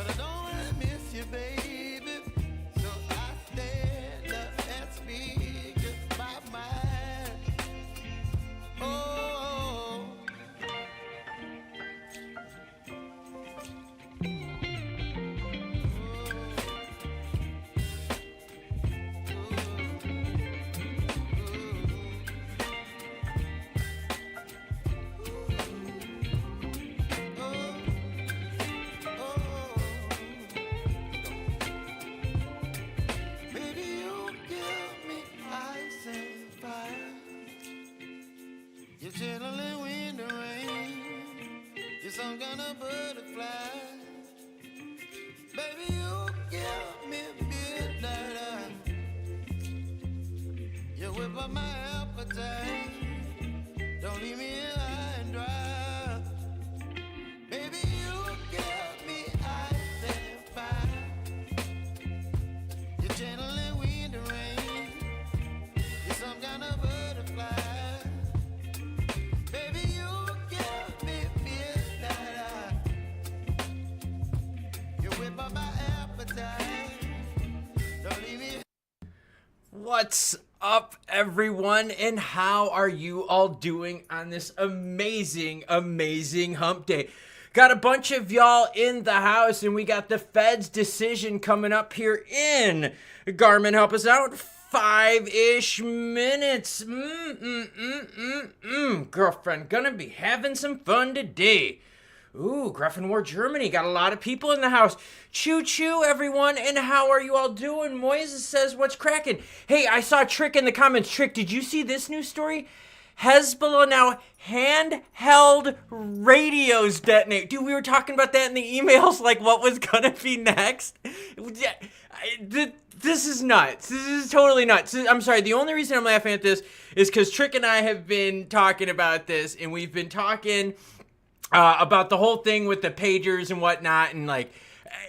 but I don't really miss you, baby. So I stand up and speak my mind. Oh. You're chilling when the rain. You're some kind of butterfly. Baby, you give me midnight. You whip up my appetite. Don't leave me high and dry. Baby, you give me ice and fire. You're channeling wind and rain. You're some kind of butterfly. Baby, you give me midnight. You whip up my appetite. Don't leave me. What's up, everyone, and how are you all doing on this amazing hump day? Got a bunch of y'all in the house, and we got the Fed's decision coming up here in Garmin. Help us out. 5-ish minutes. Girlfriend, gonna be having some fun today. Ooh, Greffenwar, Germany. Got a lot of people in the house. Choo-choo, everyone, and how are you all doing? Moises says, what's cracking? Hey, I saw Trick in the comments. Trick, did you see this news story? Hezbollah now handheld radios detonate. Dude, we were talking about that in the emails, like what was gonna be next. This is nuts. This is totally nuts. I'm sorry, the only reason I'm laughing at this is because Trick and I have been talking about this, and we've been talking about the whole thing with the pagers and whatnot, and like,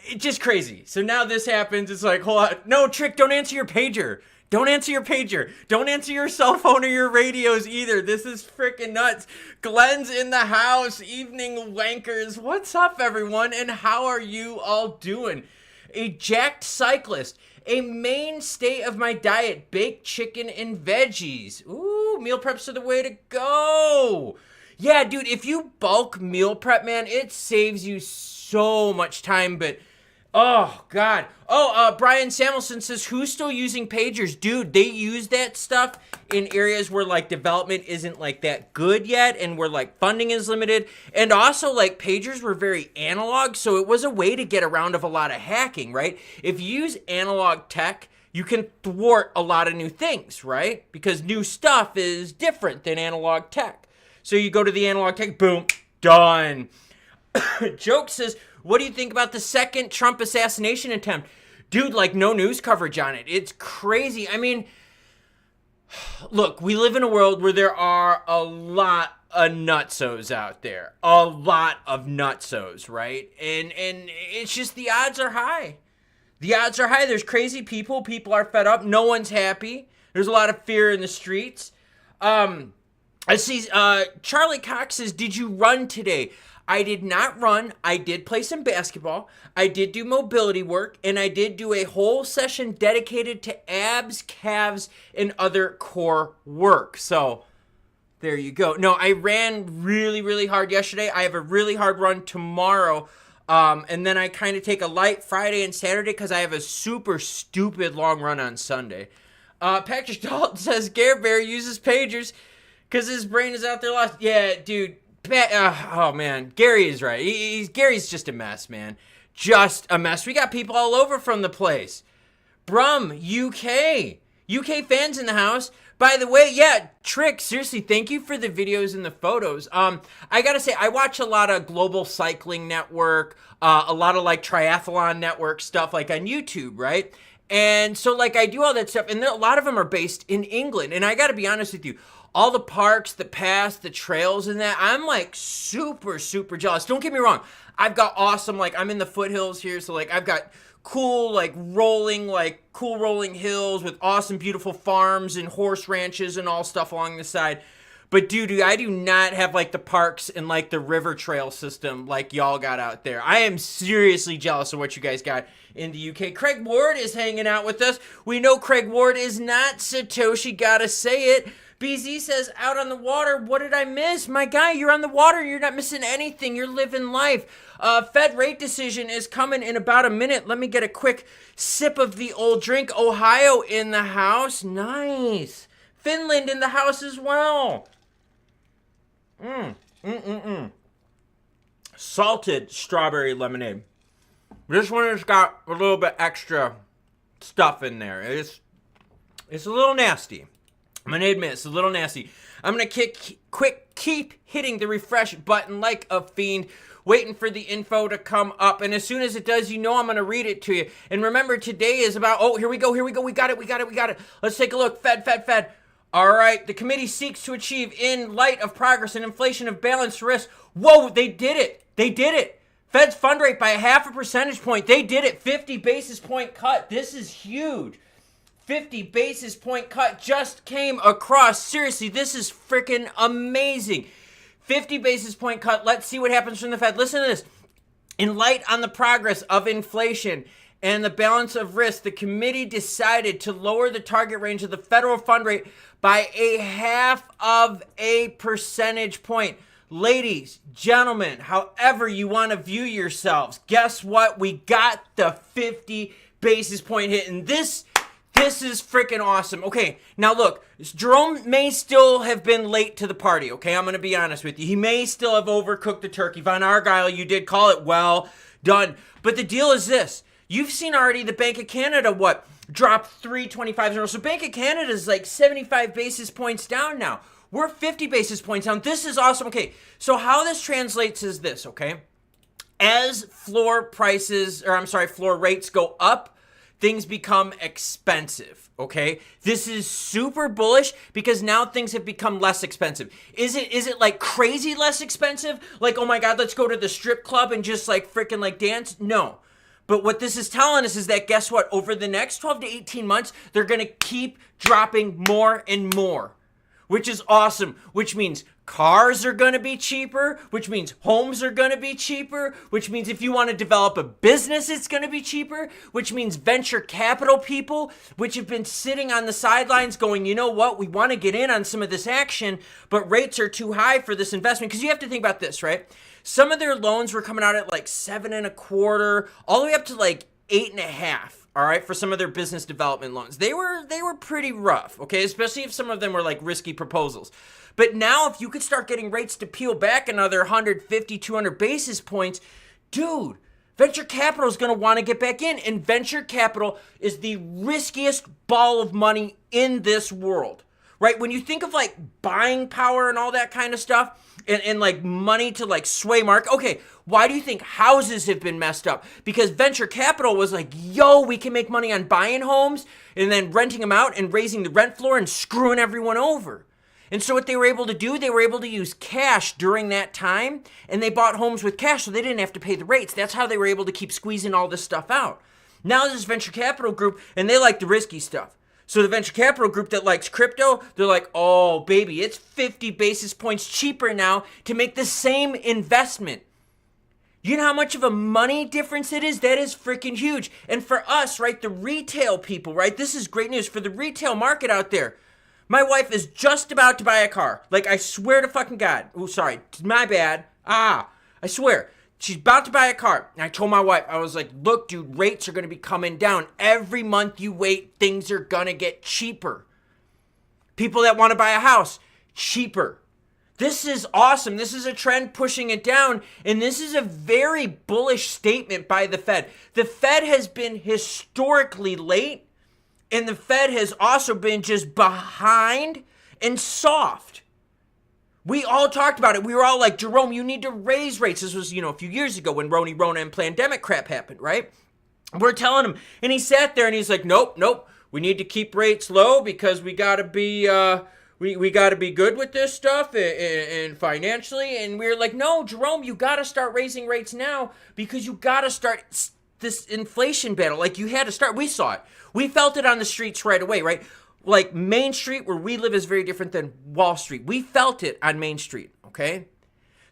it's just crazy. So now this happens, it's like, hold on. No, Trick, don't answer your pager. Don't answer your pager. Don't answer your cell phone or your radios either. This is freaking nuts. Glenn's in the house. Evening wankers. What's up, everyone? And how are you all doing? A jacked cyclist. A mainstay of my diet. Baked chicken and veggies. Ooh, meal preps are the way to go. Yeah, dude, if you bulk meal prep, man, it saves you so much time, but oh, God. Oh, Brian Samuelson says, who's still using pagers? Dude, they use that stuff in areas where, like, development isn't, like, that good yet and where, like, funding is limited. And also, like, pagers were very analog, so it was a way to get around of a lot of hacking, right? If you use analog tech, you can thwart a lot of new things, right? Because new stuff is different than analog tech. So you go to the analog tech, boom, done. Joke says, what do you think about the second Trump assassination attempt? Dude, like, no news coverage on it. It's crazy. I mean, look, we live in a world where there are a lot of nutsos out there. A lot of nutsos, right? And it's just the odds are high. The odds are high. There's crazy people. People are fed up. No one's happy. There's a lot of fear in the streets. I see Charlie Cox says, did you run today? I did not run. I did play some basketball. I did do mobility work, and I did do a whole session dedicated to abs, calves, and other core work. So there you go. No, I ran really hard yesterday. I have a really hard run tomorrow. And then I kind of take a light Friday and Saturday because I have a super stupid long run on Sunday. Patrick Dalton says, Gare Bear uses pagers because his brain is out there lost. Yeah, dude. Oh, man. Gary is right. Gary's just a mess, man. Just a mess. We got people all over from the place. Brum, UK. UK fans in the house. By the way, yeah, Trick, seriously, thank you for the videos and the photos. I gotta say, I watch a lot of Global Cycling Network, a lot of, like, Triathlon Network stuff, like, on YouTube, right? And so, like, I do all that stuff, and a lot of them are based in England. And I gotta be honest with you, all the parks, the paths, the trails and that, I'm like super jealous. Don't get me wrong. I've got awesome, like I'm in the foothills here. So like I've got cool, rolling hills with awesome, beautiful farms and horse ranches and all stuff along the side. But dude, I do not have like the parks and like the river trail system like y'all got out there. I am seriously jealous of what you guys got in the UK. Craig Ward is hanging out with us. We know Craig Ward is not Satoshi, gotta say it. BZ says, out on the water, what did I miss? My guy, you're on the water, you're not missing anything, you're living life. Fed rate decision is coming in about a minute. Let me get a quick sip of the old drink. Ohio in the house, nice. Finland in the house as well. Salted strawberry lemonade. This one has got a little bit extra stuff in there. It's a little nasty. I'm gonna admit it's a little nasty. I'm gonna keep hitting the refresh button like a fiend, waiting for the info to come up. And as soon as it does, you know I'm gonna read it to you. And remember, today is about, oh, here we go. We got it. Let's take a look. Fed. All right, the committee seeks to achieve, in light of progress and inflation of balanced risk. Whoa, they did it. Fed's fund rate by 0.5 percentage point. They did it. 50 basis point cut. This is huge. 50 basis point cut just came across. Seriously, this is freaking amazing. 50 basis point cut. Let's see what happens from the Fed. Listen to this. In light on the progress of inflation and the balance of risk, the committee decided to lower the target range of the federal fund rate by 0.5 percentage point. Ladies, gentlemen, however you want to view yourselves, guess what? We got the 50 basis point hit, and this is freaking awesome. Okay, now look, Jerome may still have been late to the party, okay? I'm going to be honest with you. He may still have overcooked the turkey. Von Argyle, you did call it well done. But the deal is this. You've seen already the Bank of Canada, drop 325 in a row. So Bank of Canada is like 75 basis points down now. We're 50 basis points down. This is awesome. Okay, so how this translates is this, okay? As floor rates go up, things become expensive, okay? This is super bullish because now things have become less expensive. Is it like crazy less expensive? Like, oh my God, let's go to the strip club and just like freaking like dance? No. But what this is telling us is that, guess what? Over the next 12 to 18 months, they're going to keep dropping more and more, which is awesome, which means cars are going to be cheaper, which means homes are going to be cheaper, which means if you want to develop a business, it's going to be cheaper, which means venture capital people, which have been sitting on the sidelines going, you know what, we want to get in on some of this action, but rates are too high for this investment. Because you have to think about this, right? Some of their loans were coming out at like 7.25%, all the way up to like 8.5%. All right, for some of their business development loans. They were pretty rough, okay? Especially if some of them were like risky proposals. But now if you could start getting rates to peel back another 150, 200 basis points, dude, venture capital is going to want to get back in. And venture capital is the riskiest ball of money in this world, right? When you think of like buying power and all that kind of stuff, and like money to like sway market. Okay, why do you think houses have been messed up? Because venture capital was like, yo, we can make money on buying homes and then renting them out and raising the rent floor and screwing everyone over. And so what they were able to do, they were able to use cash during that time, and they bought homes with cash so they didn't have to pay the rates. That's how they were able to keep squeezing all this stuff out. Now this venture capital group, and they like the risky stuff. So the venture capital group that likes crypto, they're like, oh, baby, it's 50 basis points cheaper now to make the same investment. You know how much of a money difference it is? That is freaking huge. And for us, right, the retail people, right, this is great news for the retail market out there. My wife is just about to buy a car. Like, I swear to fucking God. Oh, sorry, my bad. I swear. She's about to buy a car. And I told my wife, I was like, look, dude, rates are going to be coming down. Every month you wait, things are going to get cheaper. People that want to buy a house, cheaper. This is awesome. This is a trend pushing it down. And this is a very bullish statement by the Fed. The Fed has been historically late. And the Fed has also been just behind and soft. We all talked about it. We were all like, Jerome, you need to raise rates. This was, a few years ago when Rona and pandemic crap happened, right? We're telling him. And he sat there and he's like, nope. We need to keep rates low because we got to be we got to be good with this stuff and financially. And we were like, no, Jerome, you got to start raising rates now because you got to start this inflation battle. Like, you had to start. We saw it. We felt it on the streets right away, right? like Main Street, where we live, is very different than Wall Street. We felt it on Main Street, okay?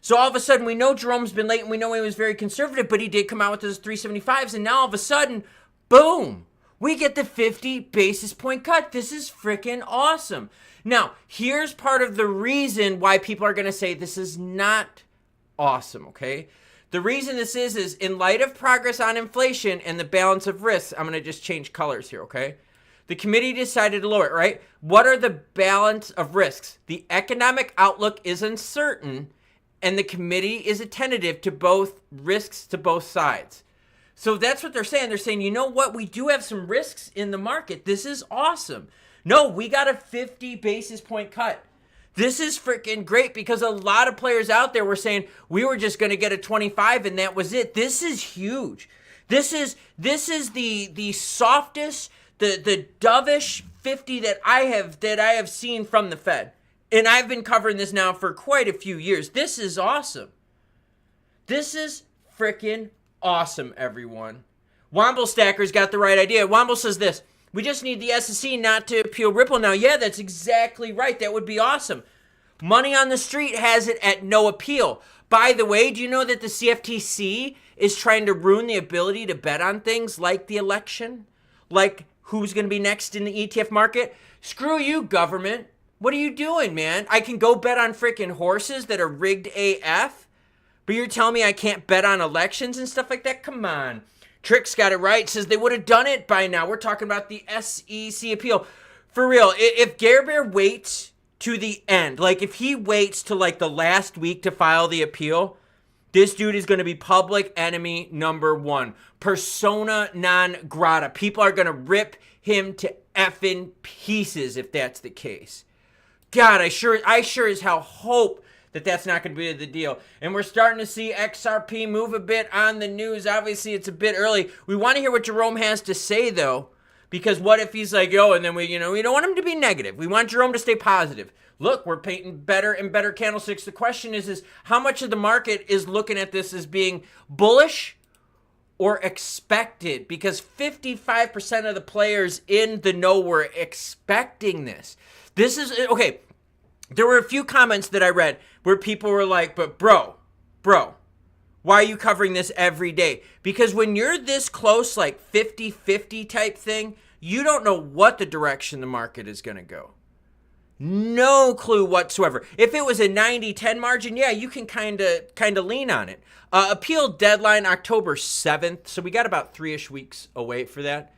So all of a sudden, we know Jerome's been late, and we know he was very conservative, but he did come out with his 375s, and now all of a sudden, boom, we get the 50 basis point cut. This is freaking awesome. Now, here's part of the reason why people are going to say this is not awesome, okay? The reason this is in light of progress on inflation and the balance of risks, I'm going to just change colors here, okay? The committee decided to lower it, right? What are the balance of risks? The economic outlook is uncertain, and the committee is attentive to both risks to both sides. So that's what they're saying. They're saying, you know what? We do have some risks in the market. This is awesome. No, we got a 50 basis point cut. This is freaking great because a lot of players out there were saying we were just going to get a 25 and that was it. This is huge. This is the softest, the dovish 50 that I have seen from the Fed. And I've been covering this now for quite a few years. This is awesome. This is freaking awesome, everyone. Womble Stacker's got the right idea. Womble says this: we just need the SEC not to appeal Ripple now. Yeah, that's exactly right. That would be awesome. Money on the Street has it at no appeal. By the way, do you know that the CFTC is trying to ruin the ability to bet on things like the election? Like who's going to be next in the ETF market? Screw you, government. What are you doing, man? I can go bet on freaking horses that are rigged AF, but you're telling me I can't bet on elections and stuff like that? Come on. Trick's got it right. Says they would have done it by now. We're talking about the SEC appeal. For real, if Gare Bear waits to the end, like if he waits to like the last week to file the appeal, this dude is going to be public enemy number one. Persona non grata. People are going to rip him to effing pieces if that's the case. God, I sure as hell hope that that's not going to be the deal. And we're starting to see XRP move a bit on the news. Obviously, it's a bit early. We want to hear what Jerome has to say, though, because what if he's like, yo, and then we don't want him to be negative. We want Jerome to stay positive. Look, we're painting better and better candlesticks. The question is how much of the market is looking at this as being bullish or expected? Because 55% of the players in the know were expecting this. This is, okay, there were a few comments that I read where people were like, but bro, why are you covering this every day? Because when you're this close, like 50-50 type thing, you don't know what the direction the market is going to go. No clue whatsoever. If it was a 90-10 margin, yeah, you can kind of lean on it. Appeal deadline October 7th, so we got about 3-ish weeks away for that.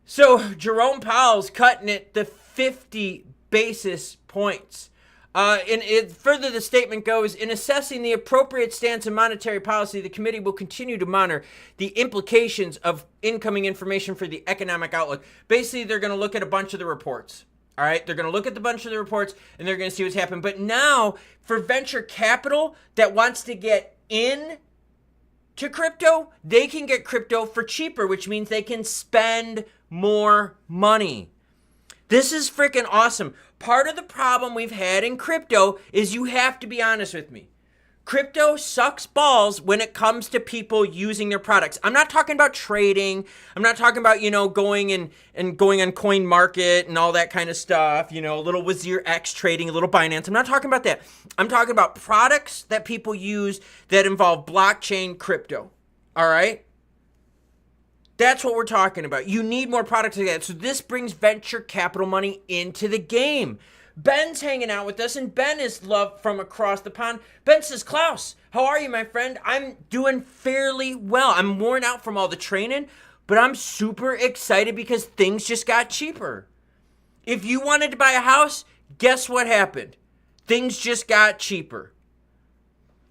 So Jerome Powell's cutting it to 50 basis points. Further, the statement goes, in assessing the appropriate stance in monetary policy, the committee will continue to monitor the implications of incoming information for the economic outlook. Basically, they're going to look at a bunch of the reports. All right, they're going to look at the bunch of the reports and they're going to see what's happened. But now, for venture capital that wants to get in to crypto, they can get crypto for cheaper, which means they can spend more money. This is freaking awesome. Part of the problem we've had in crypto is you have to be honest with me. Crypto sucks balls when it comes to people using their products. I'm not talking about trading. I'm not talking about, going and going on Coin Market and all that kind of stuff. A little Wazir X trading, a little Binance. I'm not talking about that. I'm talking about products that people use that involve blockchain crypto. All right? That's what we're talking about. You need more products like that. So this brings venture capital money into the game. Ben's hanging out with us, and Ben is loved from across the pond. Ben says, Klaus, how are you, my friend? I'm doing fairly well. I'm worn out from all the training, but I'm super excited because things just got cheaper. If you wanted to buy a house, guess what happened? Things just got cheaper.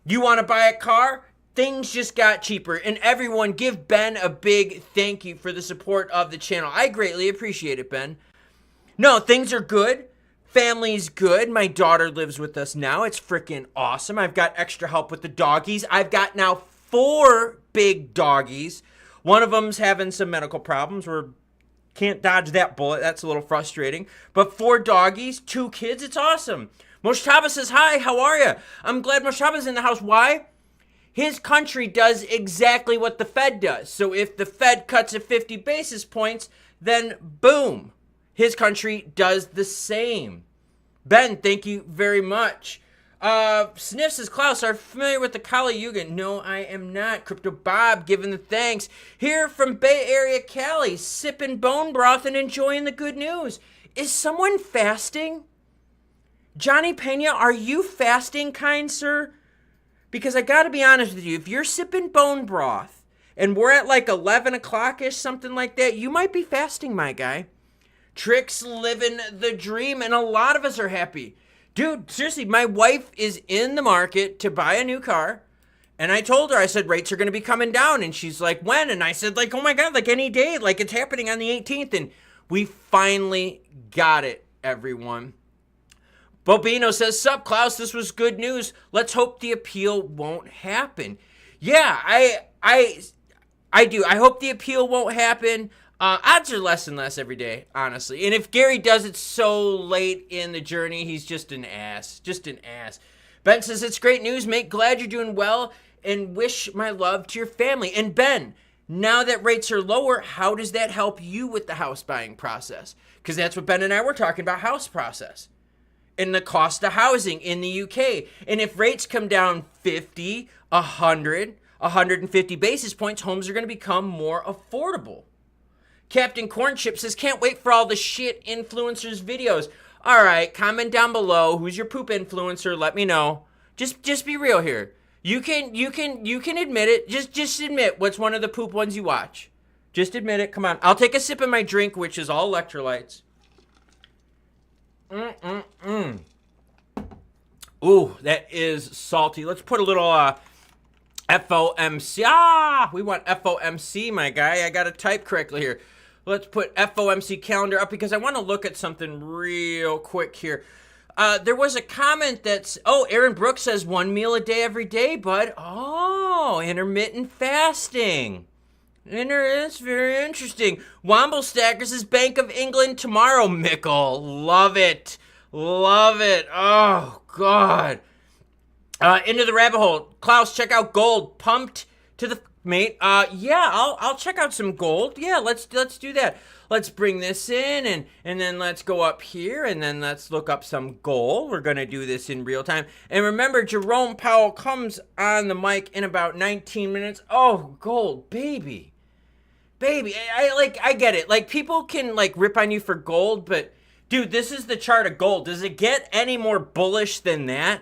You want to buy a car? Things just got cheaper. And everyone, give Ben a big thank you for the support of the channel. I greatly appreciate it, Ben. No, things are good. Family's good. My daughter lives with us now. It's freaking awesome. I've got extra help with the doggies. I've got now 4 big doggies. One of them's having some medical problems. Can't dodge that bullet. That's a little frustrating. But 4 doggies, 2 kids. It's awesome. Moshtaba says, hi, how are you? I'm glad Moshtaba's in the house. Why? His country does exactly what the Fed does. So if the Fed cuts at 50 basis points, then boom. his country does the same. Ben, thank you very much. Sniff says, Klaus, are you familiar with the Kali Yuga? No, I am not. Crypto Bob, giving the thanks. Here from Bay Area, Cali, sipping bone broth and enjoying the good news. Is someone fasting? Johnny Pena, are you fasting, kind sir? Because I gotta be honest with you, if you're sipping bone broth and we're at like 11 o'clock-ish, something like that, you might be fasting, my guy. Trick's living the dream, and a lot of us are happy. Dude, seriously, my wife is in the market to buy a new car. And I told her, I said, rates are going to be coming down. And she's like, when? And I said, like, oh my God, like any day. Like it's happening on the 18th. And we finally got it, everyone. Bobino says, sup, Klaus, this was good news. Let's hope the appeal won't happen. Yeah, I do. I hope the appeal won't happen. Odds are less and less every day, honestly. And if Gary does it so late in the journey, he's just an ass. Just an ass. Ben says, it's great news, mate. Glad you're doing well and wish my love to your family. And Ben, now that rates are lower, how does that help you with the house buying process? Because that's what Ben and I were talking about, house process. And the cost of housing in the UK. And if rates come down 50, 100, 150 basis points, homes are going to become more affordable. Captain Cornchip says, can't wait for all the shit influencers videos. All right, comment down below. Who's your poop influencer? Let me know. Just be real here. You can admit it. Just admit what's one of the poop ones you watch. Just admit it. Come on. I'll take a sip of my drink, which is all electrolytes. Ooh, that is salty. Let's put a little FOMC. We want FOMC, my guy. I got to type correctly here. Let's put FOMC calendar up because I want to look at something real quick here. There was a comment that's, Aaron Brooks says 1 meal a day every day, bud. Oh, intermittent fasting. That's very interesting. Womble Stackers is Bank of England tomorrow, Mickle. Love it. Love it. Oh, God. Into the rabbit hole. Klaus, check out gold. Pumped to the mate. Yeah, I'll check out some gold. Yeah, let's do that. Let's bring this in and then let's go up here and then let's look up some gold. We're gonna do this in real time. And remember, Jerome Powell comes on the mic in about 19 minutes. Oh, gold, baby. I get it. Like, people can like rip on you for gold, but dude, this is the chart of gold. Does it get any more bullish than that?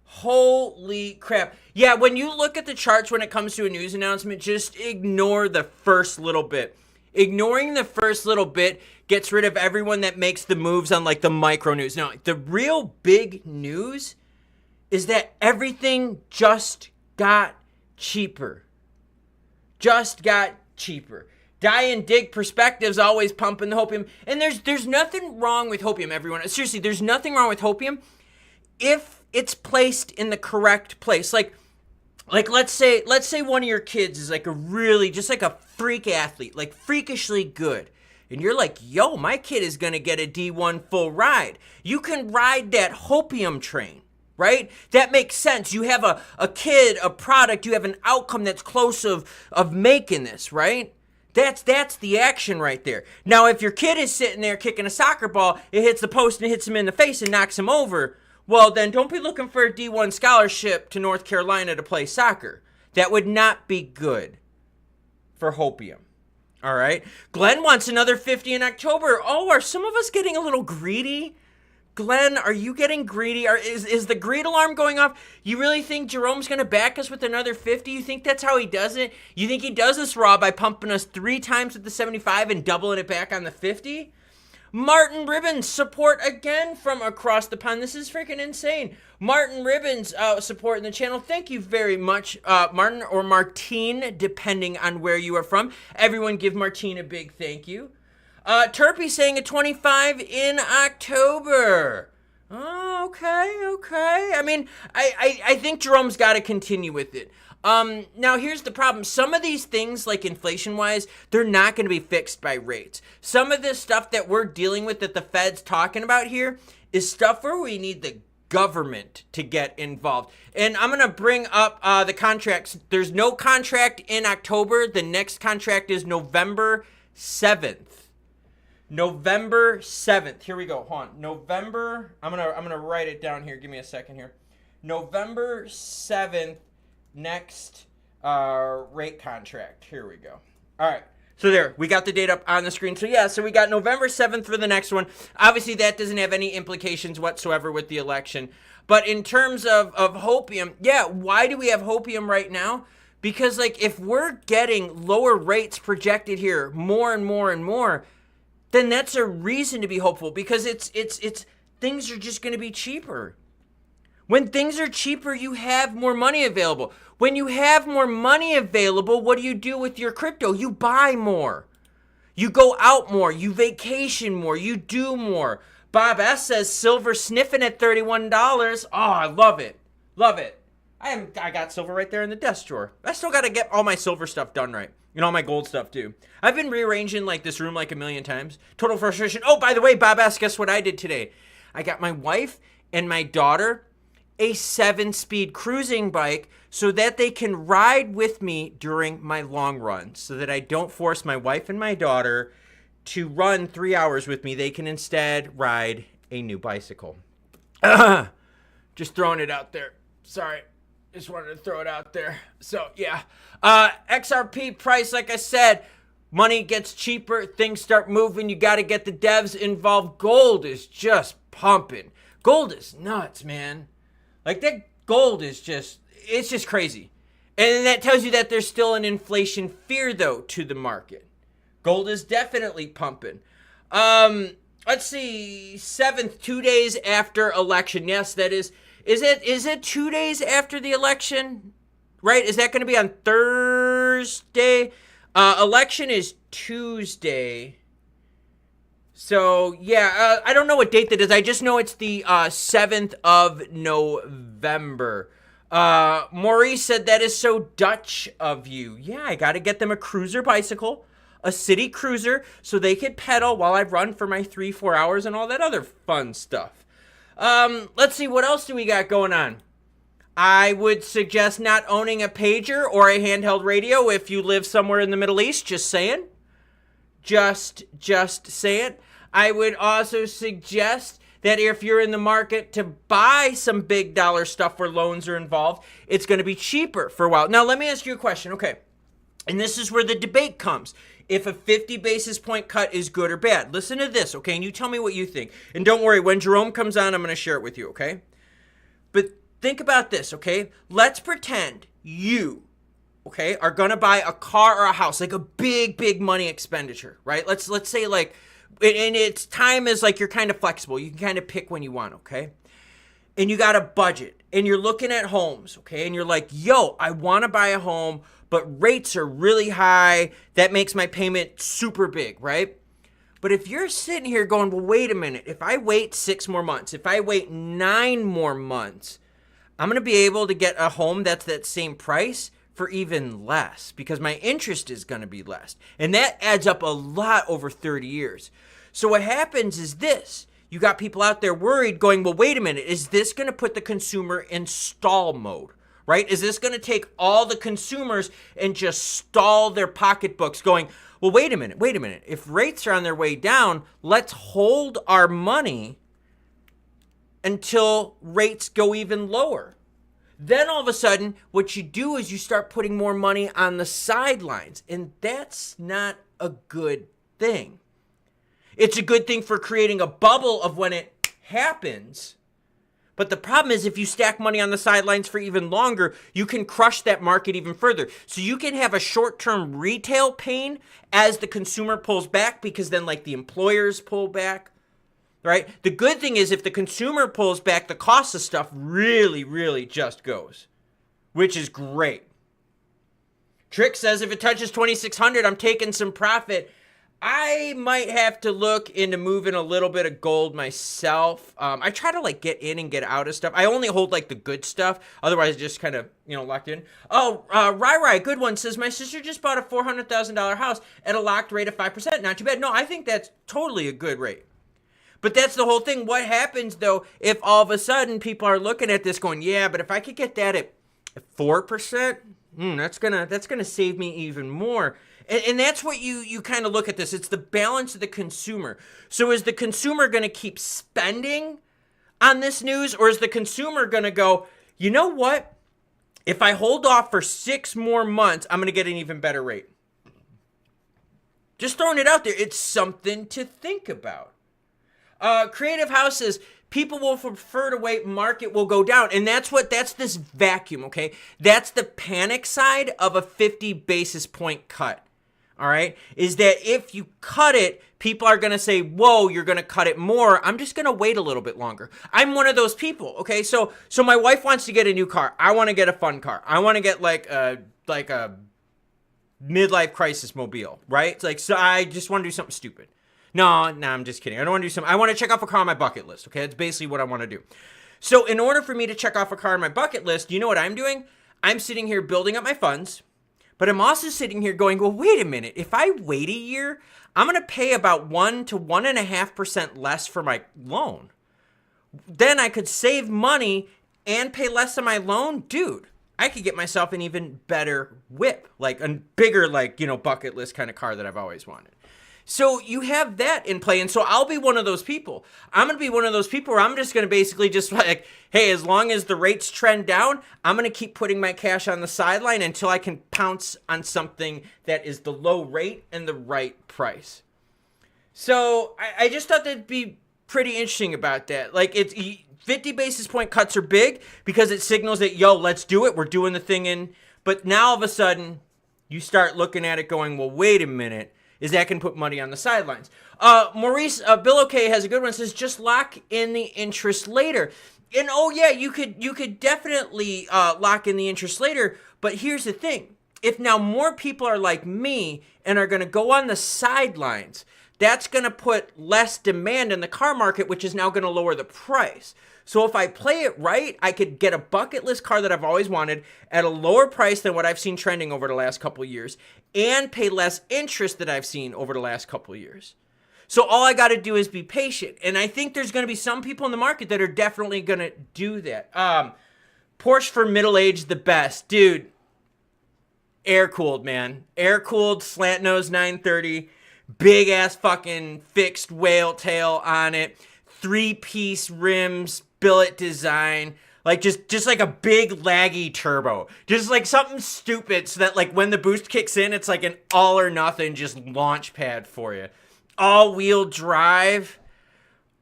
Holy crap. Yeah, when you look at the charts when it comes to a news announcement, just ignore the first little bit. Ignoring the first little bit gets rid of everyone that makes the moves on like the micro news. Now, the real big news is that everything just got cheaper. Just got cheaper. Die and dig perspectives always pumping the hopium. And there's nothing wrong with hopium, everyone. Seriously, there's nothing wrong with hopium if it's placed in the correct place. Like let's say one of your kids is like a really just like a freak athlete, like freakishly good. And you're like, yo, my kid is going to get a D1 full ride. You can ride that hopium train, right? That makes sense. You have a kid, a product, you have an outcome that's close of making this, right? That's the action right there. Now, if your kid is sitting there kicking a soccer ball, it hits the post and hits him in the face and knocks him over, well, then don't be looking for a D1 scholarship to North Carolina to play soccer. That would not be good for hopium. All right? Glenn wants another 50 in October. Oh, are some of us getting a little greedy? Glenn, are you getting greedy? Is the greed alarm going off? You really think Jerome's going to back us with another 50? You think that's how he does it? You think he does this raw by pumping us 3 times with the 75 and doubling it back on the 50? Martin Ribbons, support again from across the pond. This is freaking insane. Martin Ribbons supporting the channel. Thank you very much, Martin or Martine, depending on where you are from. Everyone give Martine a big thank you. Turpy saying a 25 in October. Oh, okay. I mean, I think Jerome's got to continue with it. Now here's the problem. Some of these things, like inflation-wise, they're not going to be fixed by rates. Some of this stuff that we're dealing with that the Fed's talking about here is stuff where we need the government to get involved. And I'm going to bring up the contracts. There's no contract in October. The next contract is November 7th. November 7th. Here we go. Hold on. November. I'm gonna write it down here. Give me a second here. November 7th, next rate contract. Here we go. All right. So there, we got the date up on the screen. So yeah, so we got November 7th for the next one. Obviously, that doesn't have any implications whatsoever with the election. But in terms of hopium, yeah, why do we have hopium right now? Because, like, if we're getting lower rates projected here more and more and more, then that's a reason to be hopeful, because it's things are just going to be cheaper. When things are cheaper, you have more money available. When you have more money available, what do you do with your crypto? You buy more. You go out more. You vacation more. You do more. Bob S. says silver sniffing at $31. Oh, I love it. Love it. I got silver right there in the desk drawer. I still got to get all my silver stuff done right. And all my gold stuff too. I've been rearranging like this room like a million times. Total frustration. Oh, by the way, Bob S., guess what I did today? I got my wife and my daughter a 7-speed cruising bike so that they can ride with me during my long runs, so that I don't force my wife and my daughter to run 3 hours with me. They can instead ride a new bicycle. Just throwing it out there. Sorry. Just wanted to throw it out there. So, yeah. XRP price, like I said, money gets cheaper. Things start moving. You got to get the devs involved. Gold is just pumping. Gold is nuts, man. Like, that gold is just, it's just crazy. And that tells you that there's still an inflation fear, though, to the market. Gold is definitely pumping. Let's see, 7th, 2 days after election. Yes, that is. Is it 2 days after the election? Right? Is that going to be on Thursday? Election is Tuesday. So, yeah, I don't know what date that is. I just know it's the 7th of November. Maurice said, that is so Dutch of you. Yeah, I got to get them a cruiser bicycle, a city cruiser, so they could pedal while I run for my 3-4 hours and all that other fun stuff. Let's see, what else do we got going on? I would suggest not owning a pager or a handheld radio if you live somewhere in the Middle East. Just saying. Just saying. I would also suggest that if you're in the market to buy some big dollar stuff where loans are involved, it's going to be cheaper for a while. Now, let me ask you a question. Okay. And this is where the debate comes. If a 50 basis point cut is good or bad. Listen to this, okay? And you tell me what you think. And don't worry, when Jerome comes on, I'm going to share it with you, okay? But think about this, okay? Let's pretend you, okay, are going to buy a car or a house, like a big money expenditure, right? Let's say like, and its time is like you're kind of flexible. You can kind of pick when you want, okay? And you got a budget, and you're looking at homes, okay? And you're like, yo, I want to buy a home, but rates are really high. That makes my payment super big, right? But if you're sitting here going, well, wait a minute. If I wait 6 more months, if I wait 9 more months, I'm going to be able to get a home that's that same price for even less, because my interest is going to be less. And that adds up a lot over 30 years. So what happens is this. You got people out there worried going, well, wait a minute. Is this going to put the consumer in stall mode? Right? Is this going to take all the consumers and just stall their pocketbooks going, well, wait a minute. If rates are on their way down, let's hold our money until rates go even lower. Then all of a sudden, what you do is you start putting more money on the sidelines, and that's not a good thing. It's a good thing for creating a bubble of when it happens. But the problem is if you stack money on the sidelines for even longer, you can crush that market even further. So you can have a short-term retail pain as the consumer pulls back, because then like the employers pull back, right? The good thing is if the consumer pulls back, the cost of stuff really just goes, which is great. Trick says if it touches 2,600, I'm taking some profit. I might have to look into moving a little bit of gold myself. I try to like get in and get out of stuff. I only hold like the good stuff. Otherwise, just kind of, locked in. Oh, Rai, good one, says, my sister just bought a $400,000 house at a locked rate of 5%. Not too bad. No, I think that's totally a good rate. But that's the whole thing. What happens, though, if all of a sudden people are looking at this going, yeah, but if I could get that at 4%, that's gonna save me even more. And that's what you kind of look at this. It's the balance of the consumer. So is the consumer going to keep spending on this news, or is the consumer going to go, you know what? If I hold off for 6 more months, I'm going to get an even better rate. Just throwing it out there. It's something to think about. Creative House says, people will prefer to wait, market will go down. And that's this vacuum, okay? That's the panic side of a 50 basis point cut, all right? Is that if you cut it, people are going to say, whoa, you're going to cut it more. I'm just going to wait a little bit longer. I'm one of those people, okay? So my wife wants to get a new car. I want to get a fun car. I want to get like a midlife crisis mobile, right? It's like, so I just want to do something stupid. No, I'm just kidding. I don't want to do something. I want to check off a car on my bucket list, okay? That's basically what I want to do. So in order for me to check off a car on my bucket list, you know what I'm doing? I'm sitting here building up my funds, but I'm also sitting here going, well, wait a minute. If I wait a year, I'm going to pay about 1 to 1.5% less for my loan. Then I could save money and pay less on my loan. Dude, I could get myself an even better whip, like a bigger, bucket list kind of car that I've always wanted. So you have that in play. And so I'll be one of those people. I'm going to be one of those people where I'm just going to basically just like, hey, as long as the rates trend down, I'm going to keep putting my cash on the sideline until I can pounce on something that is the low rate and the right price. So I just thought that'd be pretty interesting about that. Like, it's 50 basis point cuts are big because it signals that, yo, let's do it. We're doing the thing in. But now all of a sudden you start looking at it going, well, wait a minute. Is that can put money on the sidelines? Maurice, Bill OK has a good one. Says just lock in the interest later. And oh yeah, you could definitely lock in the interest later. But here's the thing: if now more people are like me and are going to go on the sidelines, that's going to put less demand in the car market, which is now going to lower the price. So if I play it right, I could get a bucket list car that I've always wanted at a lower price than what I've seen trending over the last couple of years and pay less interest that I've seen over the last couple of years. So all I got to do is be patient. And I think there's going to be some people in the market that are definitely going to do that. Porsche for middle-aged, the best. Dude, air-cooled, man. Air-cooled, slant-nose 930, big-ass fucking fixed whale tail on it, 3-piece rims, billet design, like just like a big laggy turbo, just like something stupid so that like when the boost kicks in, it's like an all or nothing just launch pad for you. All-wheel drive.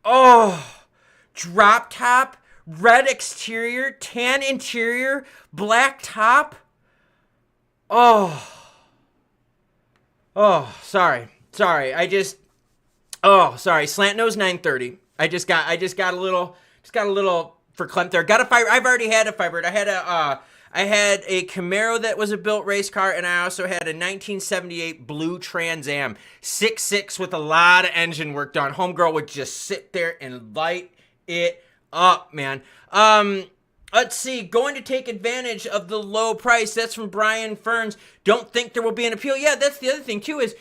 Oh, drop top, red exterior, tan interior, black top. Oh, sorry. Slant nose 930. I just got a little verklempt there. I've already had a Firebird. I had a Camaro that was a built race car, and I also had a 1978 blue Trans Am 6.6 with a lot of engine work done. Homegirl would just sit there and light it up, man. Let's see. Going to take advantage of the low price. That's from Brian Ferns. Don't think there will be an appeal. Yeah, that's the other thing too, is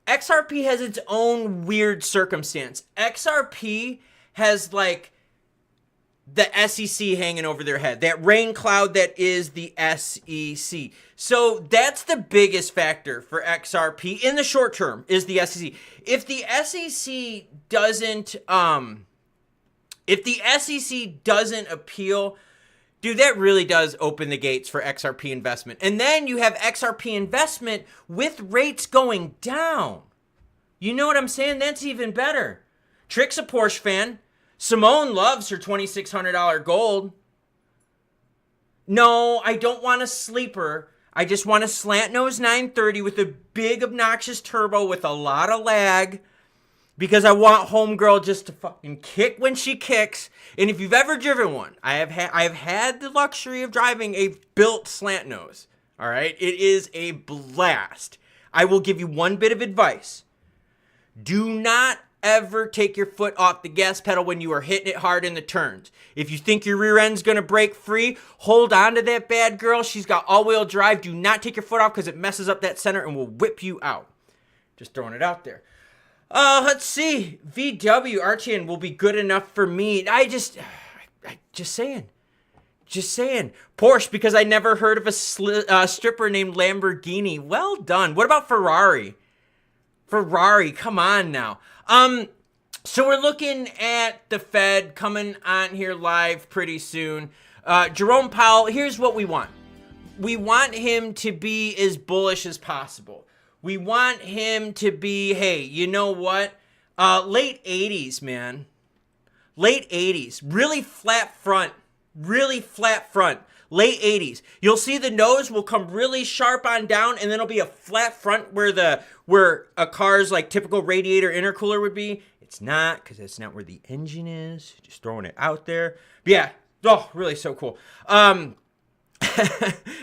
XRP has its own weird circumstance. XRP has like the SEC hanging over their head, that rain cloud that is the SEC. So that's the biggest factor for XRP in the short term, is the SEC. If the SEC doesn't appeal, dude, that really does open the gates for XRP investment. And then you have XRP investment with rates going down. You know what I'm saying? That's even better. Trick's a Porsche fan. Simone loves her $2,600 gold. No, I don't want a sleeper. I just want a slant nose 930 with a big obnoxious turbo with a lot of lag, because I want homegirl just to fucking kick when she kicks. And if you've ever driven one, I have had the luxury of driving a built slant nose. All right, it is a blast. I will give you one bit of advice: do not ever take your foot off the gas pedal when you are hitting it hard in the turns. If you think your rear end's gonna break free, hold on to that bad girl. She's got all-wheel drive. Do not take your foot off, because it messes up that center and will whip you out. Just throwing it out there. Let's see. VW RTN will be good enough for me. Just saying. Just saying. Porsche, because I never heard of a stripper named Lamborghini. Well done. What about Ferrari? Ferrari, come on now. So we're looking at the Fed coming on here live pretty soon. Jerome Powell, here's what we want. We want him to be as bullish as possible. We want him to be, hey, you know what? Late 80s, man. Late 80s. Really flat front. Really flat front. Late 80s. You'll see the nose will come really sharp on down, and then it'll be a flat front where a car's like typical radiator intercooler would be. It's not, because that's not where the engine is. Just throwing it out there. But yeah. Oh, really so cool.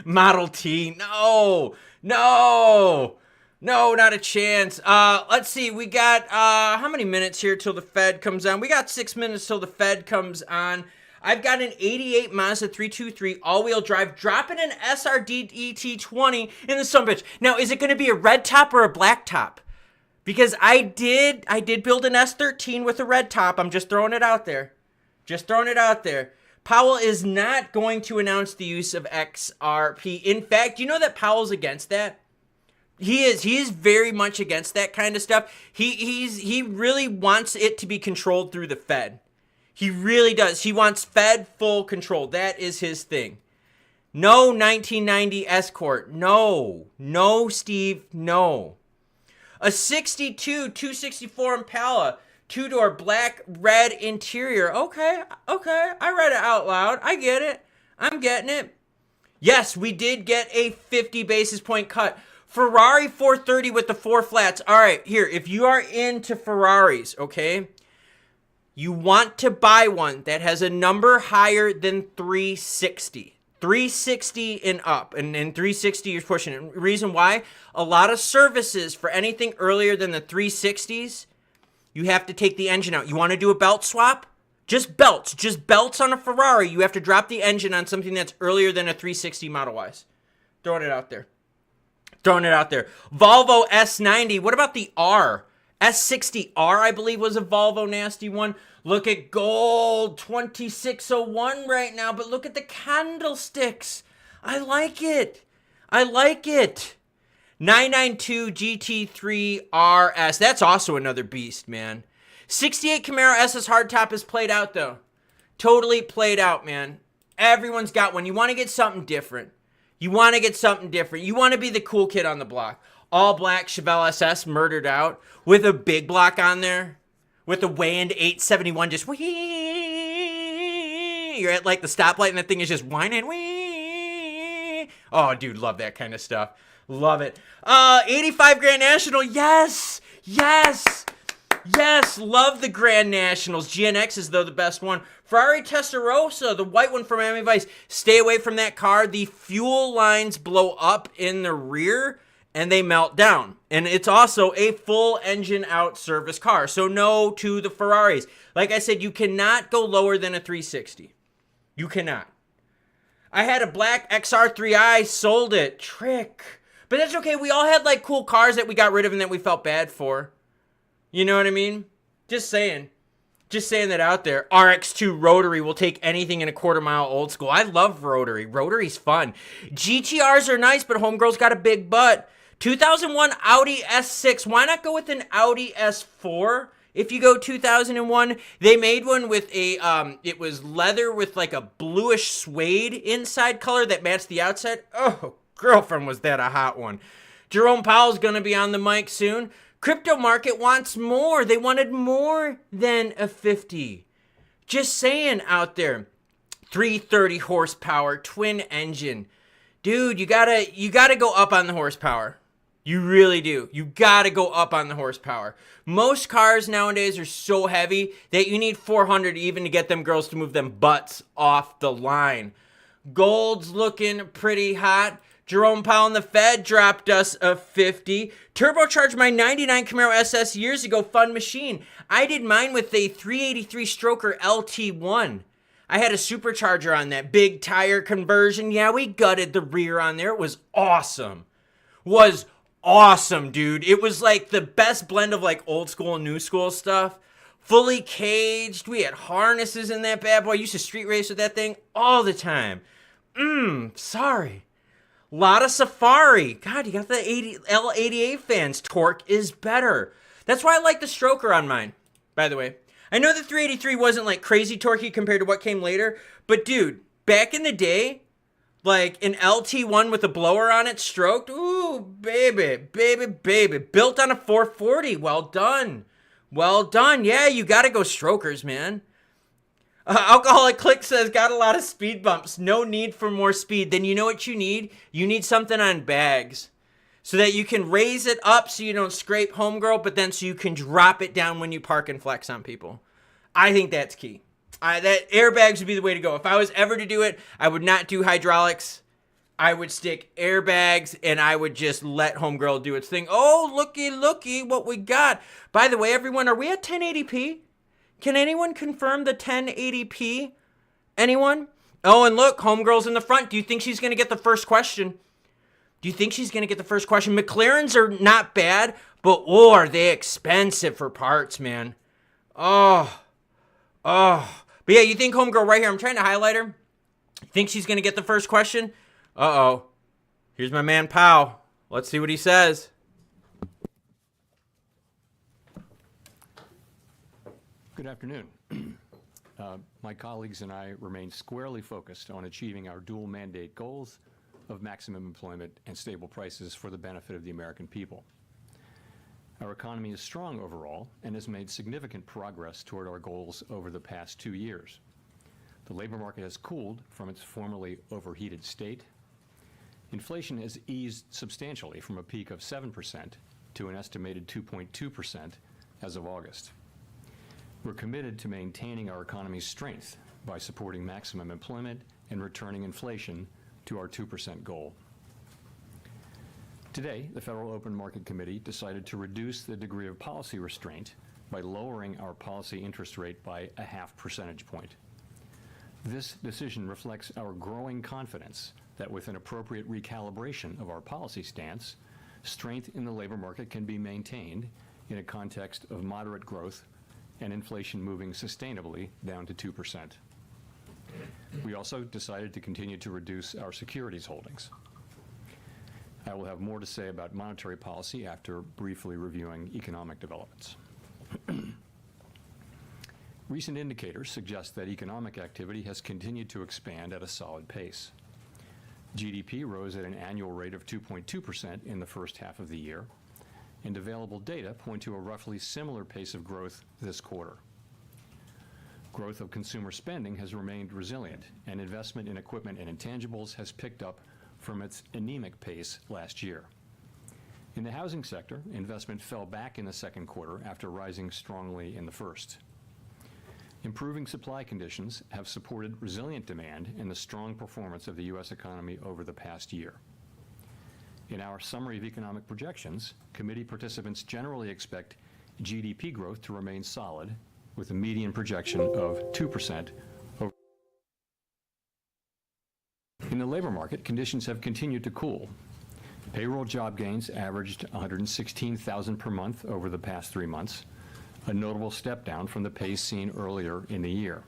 Model T. No, not a chance. Let's see. We got how many minutes here till the Fed comes on? We got 6 minutes till the Fed comes on. I've got an 88 Mazda 323 all-wheel drive, dropping an SRD ET20 in the sumbitch. Now, is it going to be a red top or a black top? Because I did build an S13 with a red top. I'm just throwing it out there. Powell is not going to announce the use of XRP. In fact, you know that Powell's against that? He is very much against that kind of stuff. He really wants it to be controlled through the Fed. He really does. He wants Fed full control. That is his thing. No 1990 Escort. No, Steve, no. A 62 264 Impala, 2-door black red interior. Okay. I read it out loud. I get it. I'm getting it. Yes, we did get a 50 basis point cut. Ferrari 430 with the 4 flats. All right, here, if you are into Ferraris, okay, you want to buy one that has a number higher than 360. 360 and up, and 360 you're pushing it. Reason why? A lot of services for anything earlier than the 360s, you have to take the engine out. You want to do a belt swap? Just belts on a Ferrari. You have to drop the engine on something that's earlier than a 360 Model-wise. Throwing it out there. Volvo S90. What about the R? S60R, I believe, was a Volvo nasty one. Look at gold, 2601 right now, but look at the candlesticks. I like it. 992 GT3 RS. That's also another beast, man. 68 Camaro SS hardtop is played out, though. Totally played out, man. Everyone's got one. You want to get something different. You want to be the cool kid on the block. All black Chevelle SS murdered out with a big block on there. With a Wand 871 just whee. You're at like the stoplight and that thing is just whining. Whee. Oh, dude, love that kind of stuff. Love it. 85 Grand National. Yes. Love the Grand Nationals. GNX is, though, the best one. Ferrari Testarossa, the white one from Miami Vice. Stay away from that car. The fuel lines blow up in the rear and they melt down. And it's also a full engine out service car. So no to the Ferraris. Like I said, you cannot go lower than a 360. You cannot. I had a black XR3i, sold it. Trick. But that's okay. We all had like cool cars that we got rid of and that we felt bad for. You know what I mean? Just saying that out there. RX2 Rotary will take anything in a quarter mile old school. I love Rotary. Rotary's fun. GTRs are nice, but homegirl's got a big butt. 2001 Audi S6. Why not go with an Audi S4? If you go 2001, they made one with a, it was leather with like a bluish suede inside color that matched the outside. Oh, girlfriend, was that a hot one. Jerome Powell's going to be on the mic soon. Crypto market wants more. They wanted more than a 50. Just saying out there. 330 horsepower, twin engine. Dude, you gotta go up on the horsepower. You really do. You gotta go up on the horsepower. Most cars nowadays are so heavy that you need 400 even to get them girls to move them butts off the line. Gold's looking pretty hot. Jerome Powell and the Fed dropped us a 50. Turbocharged my 99 Camaro SS years ago. Fun machine. I did mine with a 383 Stroker LT1. I had a supercharger on that. Big tire conversion. Yeah, we gutted the rear on there. It was awesome. Awesome, dude. It was like the best blend of like old school and new school stuff. fully caged. We had harnesses in that bad boy. I used to street race with that thing all the time. Sorry. Lot of Safari. God, you got the L88 fans. Torque is better. That's why I like the stroker on mine, by the way. I know the 383 wasn't like crazy torquey compared to what came later, but dude, back in the day, like an LT1 with a blower on it stroked, ooh, baby, baby, baby. Built on a 440. Well done. Well done. Yeah, you got to go strokers, man. Alcoholic Click says, got a lot of speed bumps. No need for more speed. Then you know what you need? You need something on bags so that you can raise it up so you don't scrape homegirl, but then so you can drop it down when you park and flex on people. I think that's key. That airbags would be the way to go. If I was ever to do it, I would not do hydraulics. I would stick airbags and I would just let homegirl do its thing. Oh, looky what we got. By the way, everyone, are we at 1080p? Can anyone confirm the 1080p? Anyone? Oh, and look, homegirl's in the front. Do you think she's going to get the first question? McLarens are not bad, but are they expensive for parts, man. Oh. But yeah, you think homegirl right here, I'm trying to highlight her. Think she's going to get the first question? Uh-oh. Here's my man Powell. Let's see what he says. Good afternoon. My colleagues and I remain squarely focused on achieving our dual mandate goals of maximum employment and stable prices for the benefit of the American people. Our economy is strong overall and has made significant progress toward our goals over the past 2 years. The labor market has cooled from its formerly overheated state. Inflation has eased substantially from a peak of 7% to an estimated 2.2% as of August. We're committed to maintaining our economy's strength by supporting maximum employment and returning inflation to our 2% goal. Today, the Federal Open Market Committee decided to reduce the degree of policy restraint by lowering our policy interest rate by a half percentage point. This decision reflects our growing confidence that with an appropriate recalibration of our policy stance, strength in the labor market can be maintained in a context of moderate growth and inflation moving sustainably down to 2%. We also decided to continue to reduce our securities holdings. I will have more to say about monetary policy after briefly reviewing economic developments. Recent indicators suggest that economic activity has continued to expand at a solid pace. GDP rose at an annual rate of 2.2% in the first half of the year, and available data point to a roughly similar pace of growth this quarter. Growth of consumer spending has remained resilient, and investment in equipment and intangibles has picked up from its anemic pace last year. In the housing sector, investment fell back in the second quarter after rising strongly in the first. Improving supply conditions have supported resilient demand and the strong performance of the U.S. economy over the past year. In our summary of economic projections, committee participants generally expect GDP growth to remain solid, with a median projection of 2%. In the labor market, conditions have continued to cool. Payroll job gains averaged 116,000 per month over the past 3 months, a notable step down from the pace seen earlier in the year.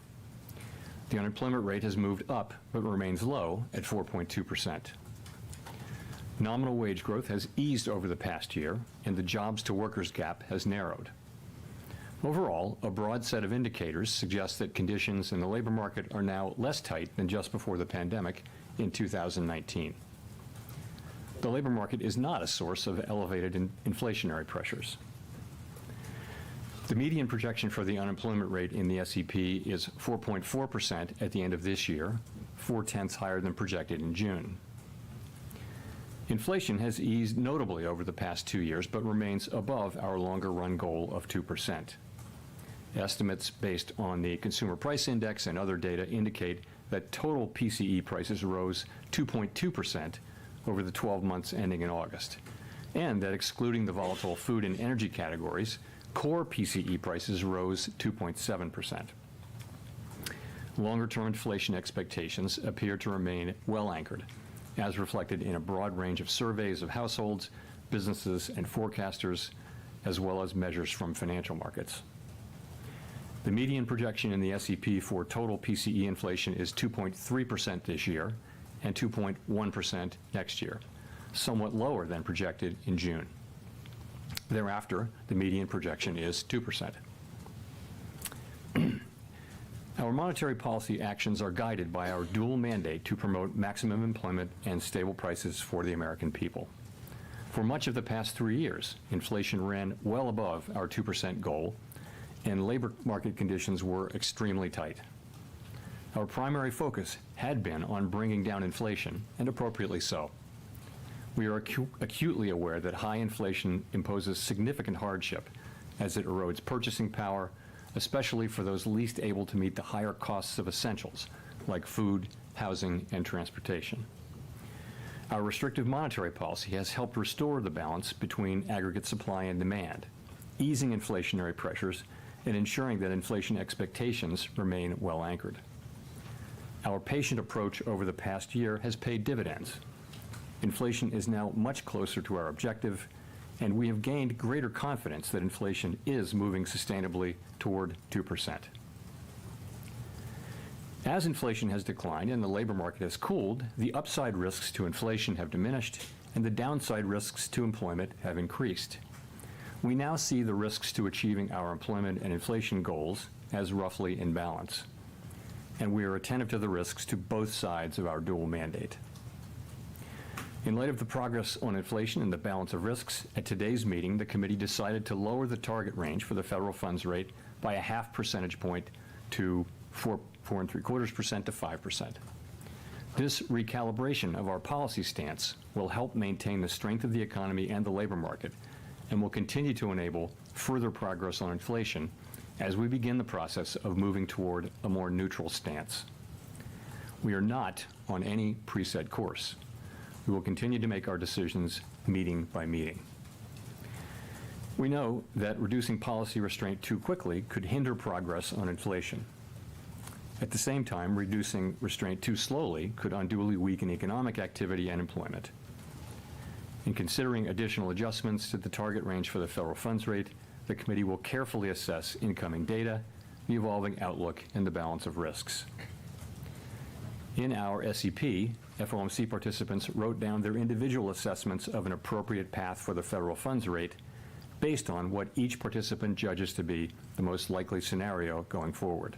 The unemployment rate has moved up, but remains low at 4.2%. Nominal wage growth has eased over the past year, and the jobs-to-workers gap has narrowed. Overall, a broad set of indicators suggests that conditions in the labor market are now less tight than just before the pandemic in 2019. The labor market is not a source of elevated inflationary pressures. The median projection for the unemployment rate in the SEP is 4.4% at the end of this year, 0.4 higher than projected in June. Inflation has eased notably over the past 2 years, but remains above our longer-run goal of 2%. Estimates based on the Consumer Price Index and other data indicate that total PCE prices rose 2.2% over the 12 months ending in August, and that excluding the volatile food and energy categories, core PCE prices rose 2.7%. Longer-term inflation expectations appear to remain well anchored, as reflected in a broad range of surveys of households, businesses, and forecasters, as well as measures from financial markets. The median projection in the SEP for total PCE inflation is 2.3% this year and 2.1% next year, somewhat lower than projected in June. Thereafter, the median projection is 2%. Our monetary policy actions are guided by our dual mandate to promote maximum employment and stable prices for the American people. For much of the past 3 years, inflation ran well above our 2% goal, and labor market conditions were extremely tight. Our primary focus had been on bringing down inflation, and appropriately so. We are acutely aware that high inflation imposes significant hardship as it erodes purchasing power, especially for those least able to meet the higher costs of essentials like food, housing, and transportation. Our restrictive monetary policy has helped restore the balance between aggregate supply and demand, easing inflationary pressures and ensuring that inflation expectations remain well anchored. Our patient approach over the past year has paid dividends. Inflation is now much closer to our objective, and we have gained greater confidence that inflation is moving sustainably toward 2%. As inflation has declined and the labor market has cooled, the upside risks to inflation have diminished and the downside risks to employment have increased. We now see the risks to achieving our employment and inflation goals as roughly in balance, and we are attentive to the risks to both sides of our dual mandate. In light of the progress on inflation and the balance of risks, at today's meeting, the committee decided to lower the target range for the federal funds rate by a half percentage point to 4.75% to 5%. This recalibration of our policy stance will help maintain the strength of the economy and the labor market, and will continue to enable further progress on inflation as we begin the process of moving toward a more neutral stance. We are not on any preset course. We will continue to make our decisions meeting by meeting. We know that reducing policy restraint too quickly could hinder progress on inflation. At the same time, reducing restraint too slowly could unduly weaken economic activity and employment. In considering additional adjustments to the target range for the federal funds rate, the committee will carefully assess incoming data, the evolving outlook, and the balance of risks. In our SEP, FOMC participants wrote down their individual assessments of an appropriate path for the federal funds rate based on what each participant judges to be the most likely scenario going forward.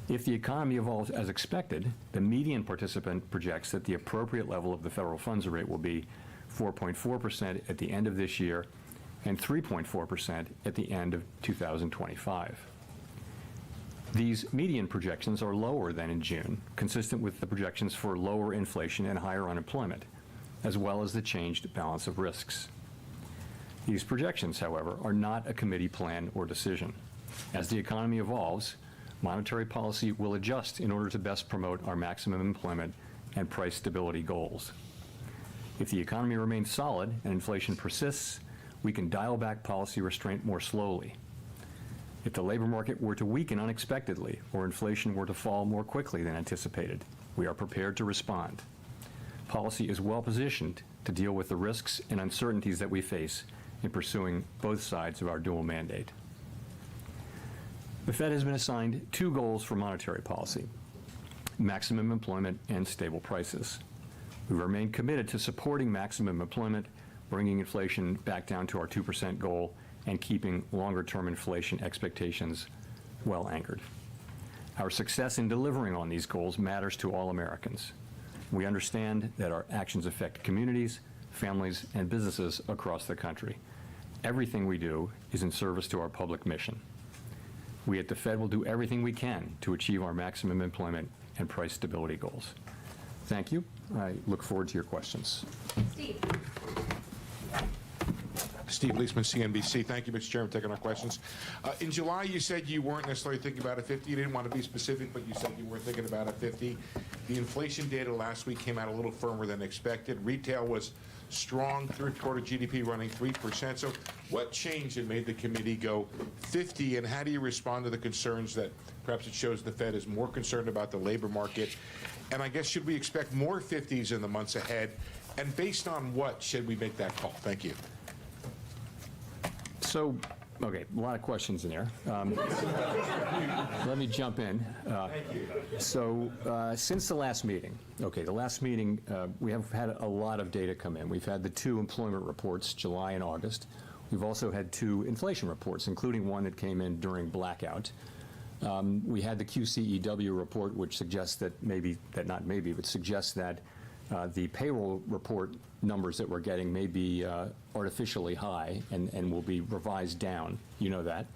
If the economy evolves as expected, the median participant projects that the appropriate level of the federal funds rate will be 4.4% at the end of this year and 3.4% at the end of 2025. These median projections are lower than in June, consistent with the projections for lower inflation and higher unemployment, as well as the changed balance of risks. These projections, however, are not a committee plan or decision. As the economy evolves, monetary policy will adjust in order to best promote our maximum employment and price stability goals. If the economy remains solid and inflation persists, we can dial back policy restraint more slowly. If the labor market were to weaken unexpectedly or inflation were to fall more quickly than anticipated, we are prepared to respond. Policy is well positioned to deal with the risks and uncertainties that we face in pursuing both sides of our dual mandate. The Fed has been assigned two goals for monetary policy: maximum employment and stable prices. We remain committed to supporting maximum employment, bringing inflation back down to our 2% goal, and keeping longer-term inflation expectations well anchored. Our success in delivering on these goals matters to all Americans. We understand that our actions affect communities, families, and businesses across the country. Everything we do is in service to our public mission. We at the Fed will do everything we can to achieve our maximum employment and price stability goals. Thank you. I look forward to your questions. Steve Leisman, CNBC. Thank you, Mr. Chairman, for taking our questions. In July, you said you weren't necessarily thinking about a 50. You didn't want to be specific, but you said you were thinking about a 50. The inflation data last week came out a little firmer than expected. Retail was strong, third quarter GDP running 3%. So what changed and made the committee go 50, and how do you respond to the concerns that perhaps it shows the Fed is more concerned about the labor market? And I guess, should we expect more 50s in the months ahead? And based on what should we make that call? Thank you. So Okay, a lot of questions in there. Let me jump in. So since the last meeting, we have had a lot of data come in. We've had the 2 employment reports, July and August. We've also had 2 inflation reports, including one that came in during blackout. We had the QCEW report, which suggests that suggests that the payroll report numbers that we're getting may be artificially high and will be revised down. You know that.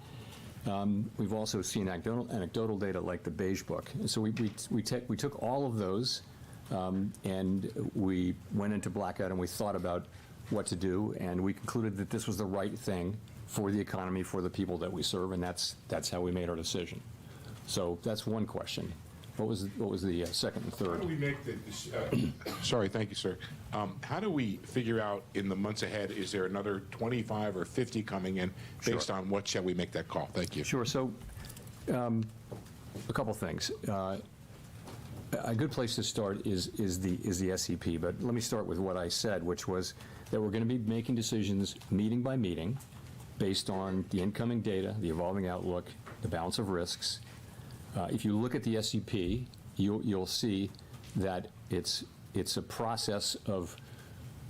We've also seen anecdotal data like the Beige Book. And so we took all of those and we went into blackout and we thought about what to do, and we concluded that this was the right thing for the economy, for the people that we serve, and that's how we made our decision. So that's one question. What was the second and third? How do we make the, sorry, thank you, sir. How do we figure out in the months ahead, is there another 25 or 50 coming in? Based on what shall we make that call? Thank you. Sure. So a couple things. A good place to start is the SEP, but let me start with what I said, which was that we're going to be making decisions meeting by meeting based on the incoming data, the evolving outlook, the balance of risks. If you look at the SEP, you'll see that it's a process of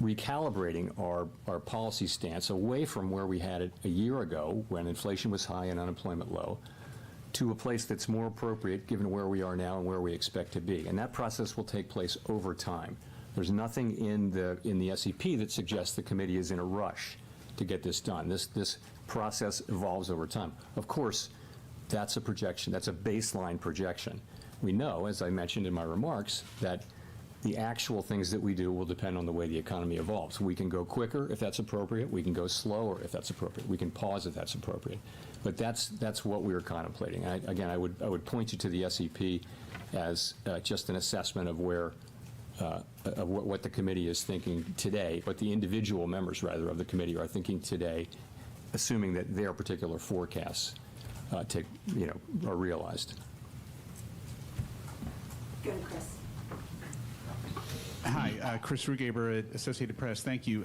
recalibrating our policy stance away from where we had it a year ago when inflation was high and unemployment low, to a place that's more appropriate given where we are now and where we expect to be. And that process will take place over time. There's nothing in the SEP that suggests the committee is in a rush to get this done. This process evolves over time. Of course, that's a projection. That's a baseline projection. We know, as I mentioned in my remarks, that the actual things that we do will depend on the way the economy evolves. We can go quicker if that's appropriate. We can go slower if that's appropriate. We can pause if that's appropriate. But that's what we were contemplating. Again, I would point you to the SEP as just an assessment of where of what the committee is thinking today, what the individual members, rather, of the committee are thinking today, assuming that their particular forecasts are realized. Go to Chris. Hi, Chris Rugaber at Associated Press. Thank you.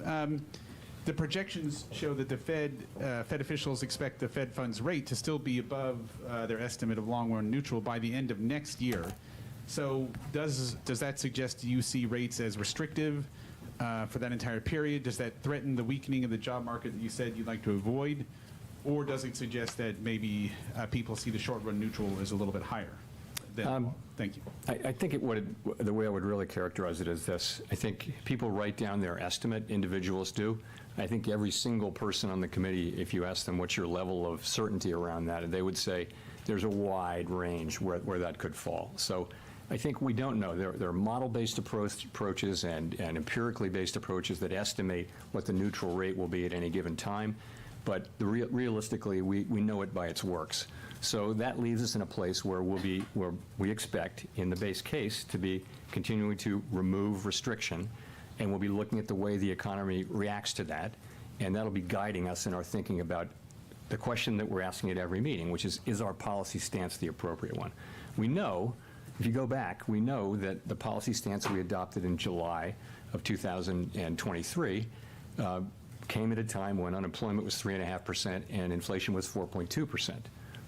The projections show that the Fed officials expect the Fed funds rate to still be above their estimate of long-run neutral by the end of next year. So does that suggest you see rates as restrictive for that entire period? Does that threaten the weakening of the job market that you said you'd like to avoid? Or does it suggest that maybe people see the short-run neutral as a little bit higher? Thank you. I think the way I would really characterize it is this. I think people write down their estimate, individuals do. I think every single person on the committee, if you ask them what's your level of certainty around that, they would say there's a wide range where that could fall. So I think we don't know. There are model-based approaches and empirically based approaches that estimate what the neutral rate will be at any given time. But realistically, we know it by its works. So that leaves us in a place where we expect, in the base case, to be continuing to remove restriction, and we'll be looking at the way the economy reacts to that, and that'll be guiding us in our thinking about the question that we're asking at every meeting, which is our policy stance the appropriate one? We know, if you go back, we know that the policy stance we adopted in July of 2023 came at a time when unemployment was 3.5% and inflation was 4.2%.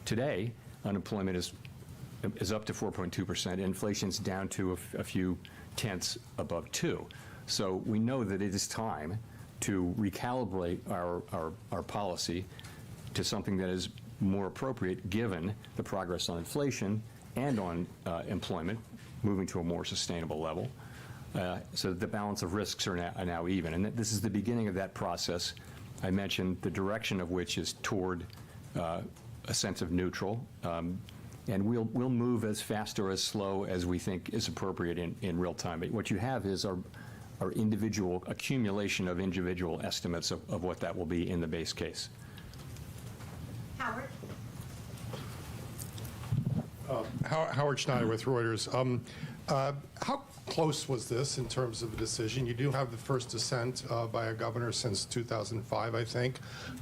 Today, unemployment is up to 4.2%, inflation's down to a few tenths above 2. So we know that it is time to recalibrate our policy to something that is more appropriate given the progress on inflation and on employment moving to a more sustainable level. So that the balance of risks are now even. And this is the beginning of that process. I mentioned the direction of which is toward a sense of neutral. And we'll move as fast or as slow as we think is appropriate in real time. But what you have is our individual accumulation of individual estimates of what that will be in the base case. Howard. Howard Schneider with Reuters. How close was this in terms of a decision? You do have the first dissent by a governor since 2005, I think.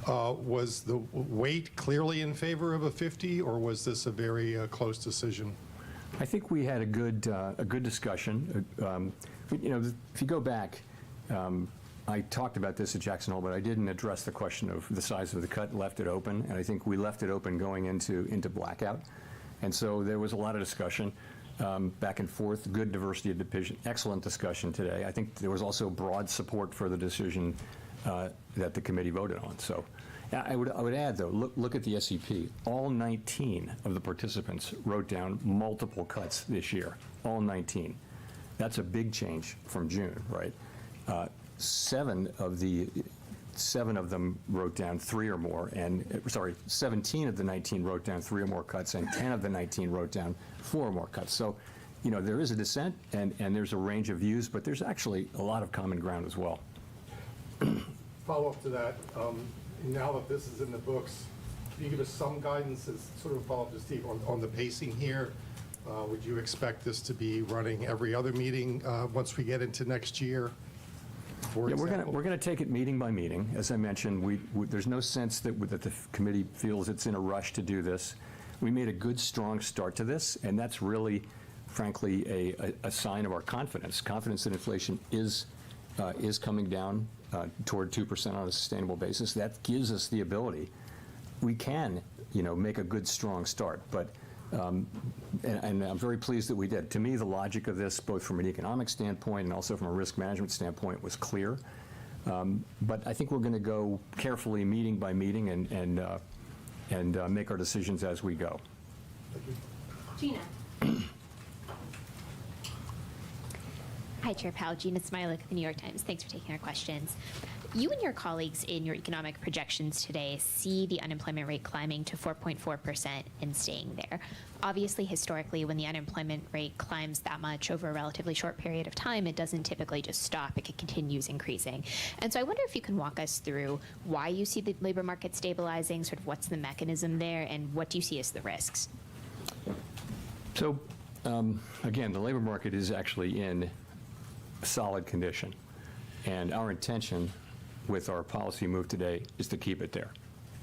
Was the weight clearly in favor of a 50, or was this a very close decision? I think we had a good discussion. If you go back, I talked about this at Jackson Hole, but I didn't address the question of the size of the cut, left it open, and I think we left it open going into blackout. And so there was a lot of discussion back and forth, good diversity of division, excellent discussion today. I think there was also broad support for the decision that the committee voted on. So I would add, though, look at the SEP. All 19 of the participants wrote down multiple cuts this year, all 19. That's a big change from June, right? 7 of them wrote down 3 or more, and 17 of the 19 wrote down 3 or more cuts, and 10 of the 19 wrote down 4 or more cuts. So, there is a dissent, and there's a range of views, but there's actually a lot of common ground as well. Follow up to that, now that this is in the books, can you give us some guidance as sort of follow up to Steve on the pacing here? Would you expect this to be running every other meeting once we get into next year? Yeah, we're going to take it meeting by meeting. As I mentioned, there's no sense that the committee feels it's in a rush to do this. We made a good, strong start to this, and that's really, frankly, a sign of our confidence that inflation is coming down toward 2% on a sustainable basis. That gives us the ability. We can, make a good, strong start, but. And I'm very pleased that we did. To me, the logic of this, both from an economic standpoint and also from a risk management standpoint, was clear. But I think we're going to go carefully, meeting by meeting, and make our decisions as we go. Gina. Hi, Chair Powell. Gina Smilik of the New York Times. Thanks for taking our questions. You and your colleagues in your economic projections today see the unemployment rate climbing to 4.4% and staying there. Obviously, historically, when the unemployment rate climbs that much over a relatively short period of time, it doesn't typically just stop. It continues increasing. And so I wonder if you can walk us through why you see the labor market stabilizing, sort of what's the mechanism there, and what do you see as the risks? So, again, the labor market is actually in a solid condition. And our intention with our policy move today is to keep it there.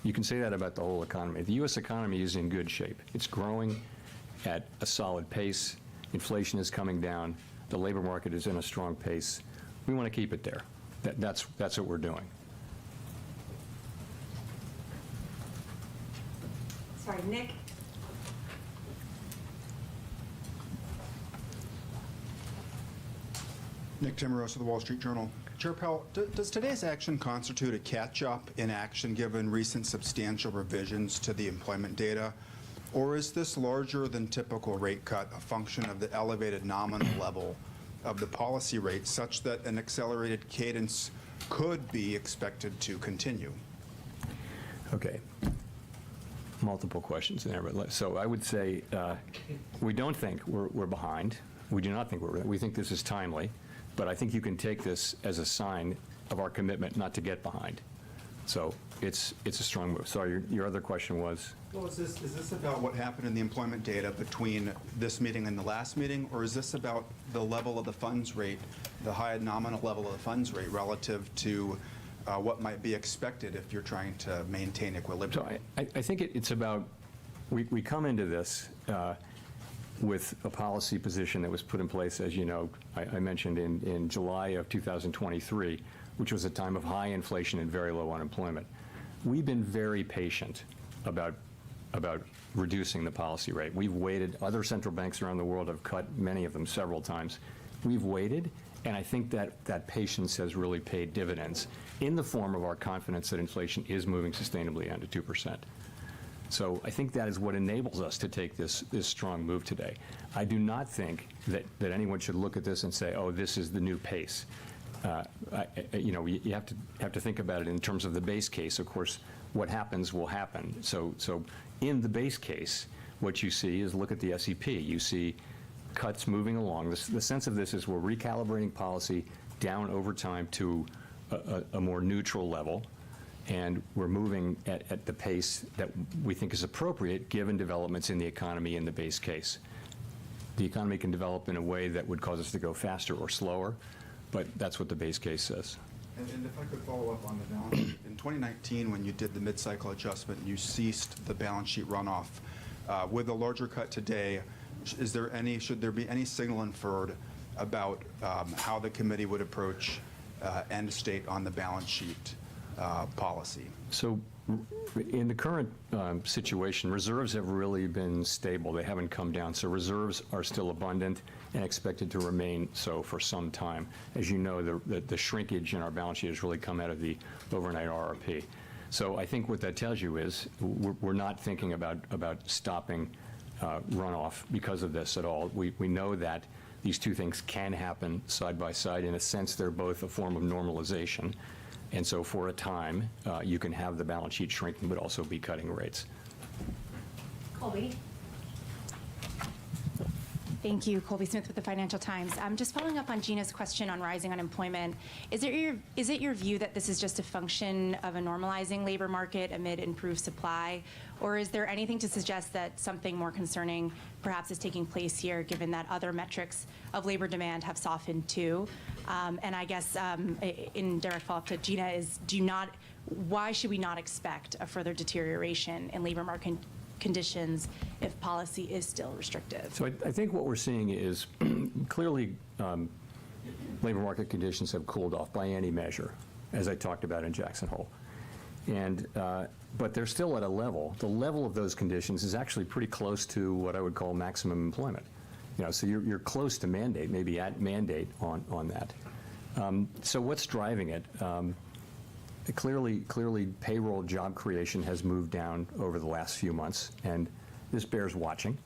You can say that about the whole economy. The U.S. economy is in good shape. It's growing at a solid pace. Inflation is coming down. The labor market is in a strong pace. We want to keep it there. That's what we're doing. Sorry, Nick. Nick Timmeros of the Wall Street Journal. Chair Powell, does today's action constitute a catch-up in action given recent substantial revisions to the employment data? Or is this larger than typical rate cut a function of the elevated nominal level of the policy rate such that an accelerated cadence could be expected to continue? Okay. Multiple questions there. But so I would say we don't think we're behind. We do not think we think this is timely. But I think you can take this as a sign of our commitment not to get behind. So it's a strong move. Sorry, your other question was? Well, is this about what happened in the employment data between this meeting and the last meeting, or is this about the level of the funds rate, the high nominal level of the funds rate relative to what might be expected if you're trying to maintain equilibrium? So I think it's about, we come into this with a policy position that was put in place, as you know, I mentioned in July of 2023, which was a time of high inflation and very low unemployment. We've been very patient about reducing the policy rate. We've waited. Other central banks around the world have cut, many of them several times. We've waited, and I think that patience has really paid dividends in the form of our confidence that inflation is moving sustainably down to 2%. So I think that is what enables us to take this strong move today. I do not think that anyone should look at this and say, oh, this is the new pace. You have to think about it in terms of the base case. Of course, what happens will happen. So in the base case, what you see is, look at the SEP. You see cuts moving along. The sense of this is we're recalibrating policy down over time to a more neutral level. And we're moving at the pace that we think is appropriate given developments in the economy in the base case. The economy can develop in a way that would cause us to go faster or slower, but that's what the base case says. And if I could follow up on the balance sheet. In 2019, when you did the mid-cycle adjustment, you ceased the balance sheet runoff. With a larger cut today, should there be any signal inferred about how the committee would approach end state on the balance sheet policy? So in the current situation, reserves have really been stable. They haven't come down. So reserves are still abundant and expected to remain so for some time. As you know, the shrinkage in our balance sheet has really come out of the overnight RRP. So I think what that tells you is we're not thinking about stopping runoff because of this at all. We know that these two things can happen side by side. In a sense, they're both a form of normalization. And so for a time, you can have the balance sheet shrinking, but also be cutting rates. Colby. Thank you. Colby Smith with the Financial Times. Just following up on Gina's question on rising unemployment, is it your view that this is just a function of a normalizing labor market amid improved supply, or is there anything to suggest that something more concerning perhaps is taking place here, given that other metrics of labor demand have softened too? And I guess in direct follow-up to Gina is, why should we not expect a further deterioration in labor market conditions if policy is still restrictive? So I think what we're seeing is clearly labor market conditions have cooled off by any measure, as I talked about in Jackson Hole. And, but they're still at a level. The level of those conditions is actually pretty close to what I would call maximum employment. So you're close to mandate, maybe at mandate on that. So what's driving it? Clearly, payroll job creation has moved down over the last few months, and this bears watching.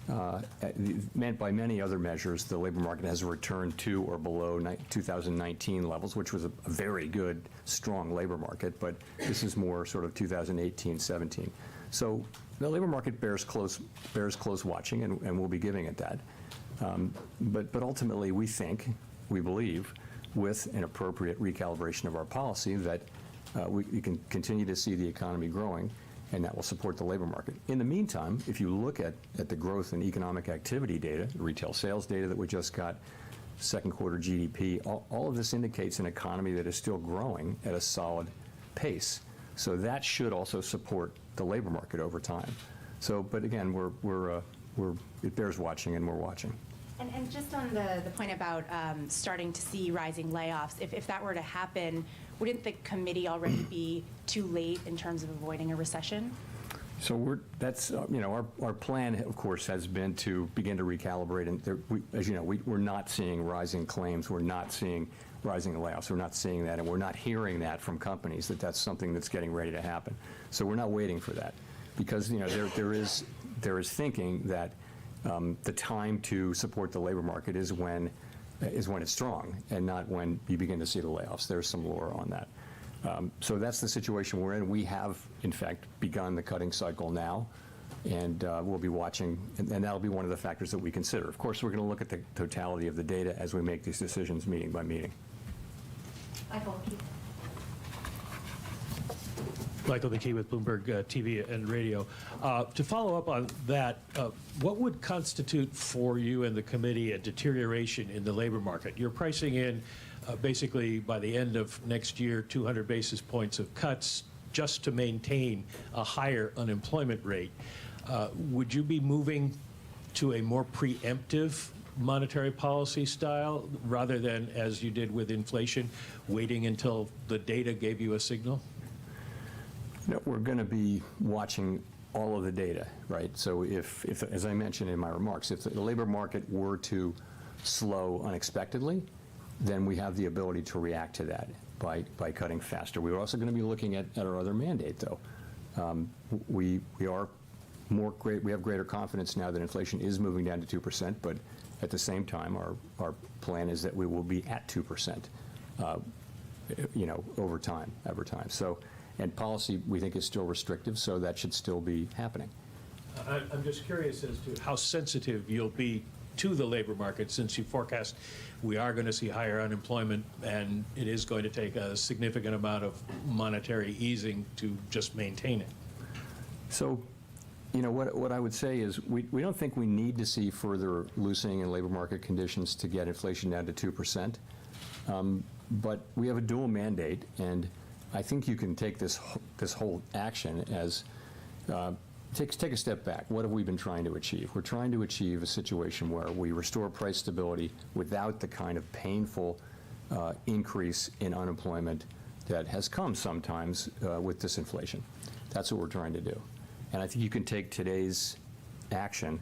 By many other measures, the labor market has returned to or below 2019 levels, which was a very good, strong labor market, but this is more sort of 2018, 17. So the labor market bears close watching, and we'll be giving it that. But ultimately, we believe, with an appropriate recalibration of our policy, that we can continue to see the economy growing, and that will support the labor market. In the meantime, if you look at the growth in economic activity data, retail sales data that we just got, second quarter GDP, all of this indicates an economy that is still growing at a solid pace. So that should also support the labor market over time. So, but again, it bears watching, and we're watching. And just on the point about starting to see rising layoffs, if that were to happen, wouldn't the committee already be too late in terms of avoiding a recession? So that's our plan, of course, has been to begin to recalibrate. And as you know, we're not seeing rising claims. We're not seeing rising layoffs. We're not seeing that, and we're not hearing that from companies that that's something that's getting ready to happen. So we're not waiting for that, because there is thinking that the time to support the labor market is when it's strong, and not when you begin to see the layoffs. There's some lore on that. So that's the situation we're in. We have, in fact, begun the cutting cycle now, and we'll be watching, and that'll be one of the factors that we consider. Of course, we're going to look at the totality of the data as we make these decisions meeting by meeting. Michael McKee with Bloomberg TV and Radio. To follow up on that, what would constitute for you and the committee a deterioration in the labor market? You're pricing in basically by the end of next year 200 basis points of cuts just to maintain a higher unemployment rate. Would you be moving to a more preemptive monetary policy style rather than, as you did with inflation, waiting until the data gave you a signal? No, we're going to be watching all of the data, right? So if, as I mentioned in my remarks, if the labor market were to slow unexpectedly, then we have the ability to react to that by cutting faster. We're also going to be looking at our other mandate, though. We have greater confidence now that inflation is moving down to 2%, but at the same time, our plan is that we will be at 2%, over time. So. And policy, we think, is still restrictive, so that should still be happening. I'm just curious as to how sensitive you'll be to the labor market, since you forecast we are going to see higher unemployment, and it is going to take a significant amount of monetary easing to just maintain it. So, what I would say is we don't think we need to see further loosening in labor market conditions to get inflation down to 2%. But we have a dual mandate, and I think you can take this whole action as take a step back. What have we been trying to achieve? We're trying to achieve a situation where we restore price stability without the kind of painful increase in unemployment that has come sometimes with disinflation. That's what we're trying to do. And I think you can take today's action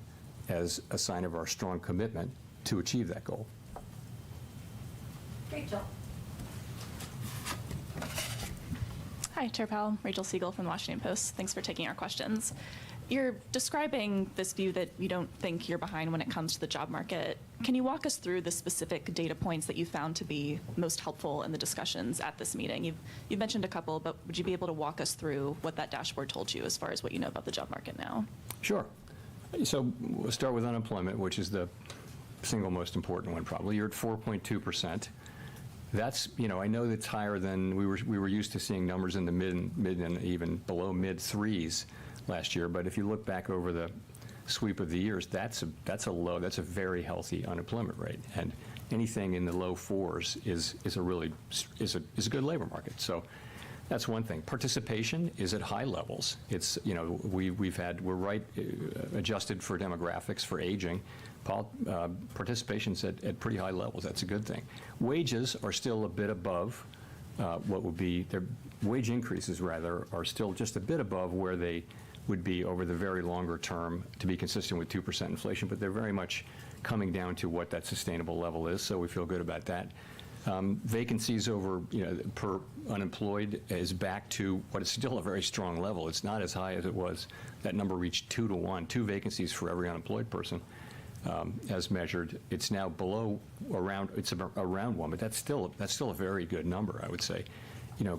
as a sign of our strong commitment to achieve that goal. Rachel. Hi, Chair Powell. Rachel Siegel from the Washington Post. Thanks for taking our questions. You're describing this view that you don't think you're behind when it comes to the job market. Can you walk us through the specific data points that you found to be most helpful in the discussions at this meeting? You've mentioned a couple, but would you be able to walk us through what that dashboard told you as far as what you know about the job market now? Sure. So we'll start with unemployment, which is the single most important one probably. You're at 4.2%. That's, I know that's higher than we were used to seeing numbers in the mid and even below mid threes last year. But if you look back over the sweep of the years, that's a very healthy unemployment rate. And anything in the low fours is a good labor market. So that's one thing. Participation is at high levels. It's, we're right adjusted for demographics, for aging. Participation's at pretty high levels. That's a good thing. Wages are still a bit above what would be, their wage increases rather, are still just a bit above where they would be over the very longer term to be consistent with 2% inflation, but they're very much coming down to what that sustainable level is, so we feel good about that. Vacancies over, per unemployed is back to what is still a very strong level. It's not as high as it was. That number reached 2 to 1, 2 vacancies for every unemployed person as measured. It's now below around 1, but that's still a very good number, I would say.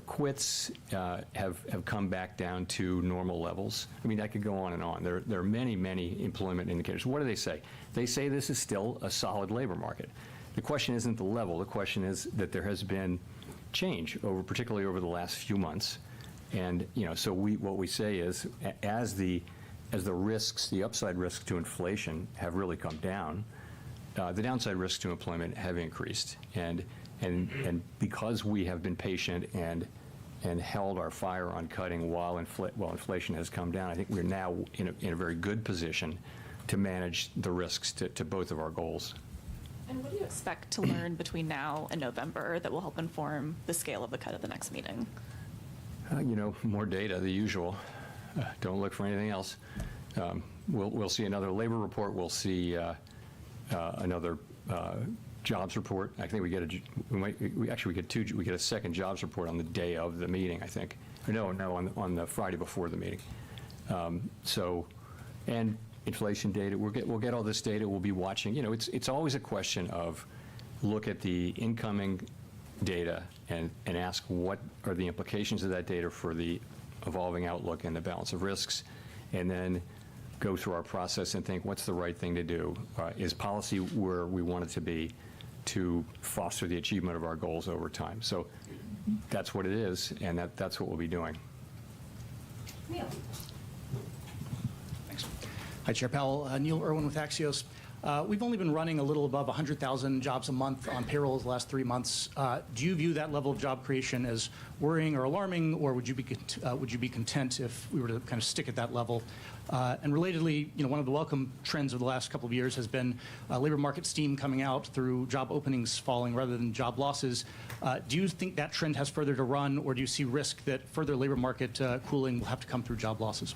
Quits have come back down to normal levels. I mean, I could go on and on. There are many, many employment indicators. What do they say? They say this is still a solid labor market. The question isn't the level. The question is that there has been change, particularly over the last few months. And so what we say is, as the risks, the upside risks to inflation have really come down, the downside risks to employment have increased. And because we have been patient and held our fire on cutting while inflation has come down, I think we're now in a very good position to manage the risks to both of our goals. And what do you expect to learn between now and November that will help inform the scale of the cut at the next meeting? More data, the usual. Don't look for anything else. We'll see another labor report. We'll see another jobs report. I think we get a second jobs report on the day of the meeting, I think. No, on the Friday before the meeting. And inflation data. We'll get all this data. We'll be watching. It's always a question of look at the incoming data and ask what are the implications of that data for the evolving outlook and the balance of risks, and then go through our process and think what's the right thing to do. Is policy where we want it to be to foster the achievement of our goals over time? So that's what it is, and that's what we'll be doing. Neil. Thanks. Hi, Chair Powell. Neil Irwin with Axios. We've only been running a little above 100,000 jobs a month on payroll the last 3 months. Do you view that level of job creation as worrying or alarming, or would you be content if we were to kind of stick at that level? And relatedly, one of the welcome trends of the last couple of years has been labor market steam coming out through job openings falling rather than job losses. Do you think that trend has further to run, or do you see risk that further labor market cooling will have to come through job losses?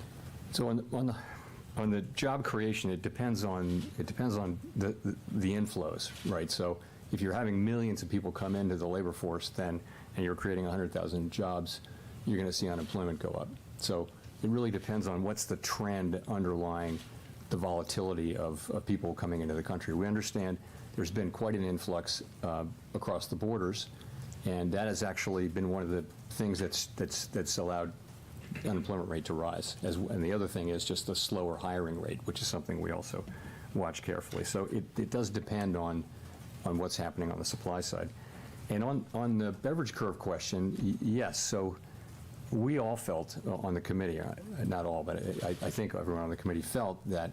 So on the job creation, it depends on the inflows, right? So if you're having millions of people come into the labor force, and you're creating 100,000 jobs, you're going to see unemployment go up. So it really depends on what's the trend underlying the volatility of people coming into the country. We understand there's been quite an influx across the borders, and that has actually been one of the things that's allowed the unemployment rate to rise. And the other thing is just the slower hiring rate, which is something we also watch carefully. So it does depend on what's happening on the supply side. And on the beverage curve question, yes. So we all felt on the committee, not all, but I think everyone on the committee felt that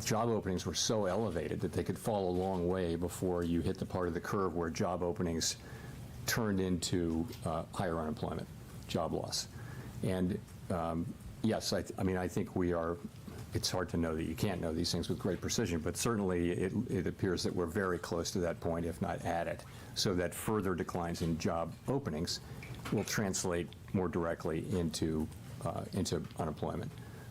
job openings were so elevated that they could fall a long way before you hit the part of the curve where job openings turned into higher unemployment, job loss. And yes, I think we are it's hard to know that you can't know these things with great precision, but certainly it appears that we're very close to that point, if not at it, so that further declines in job openings will translate more directly into unemployment.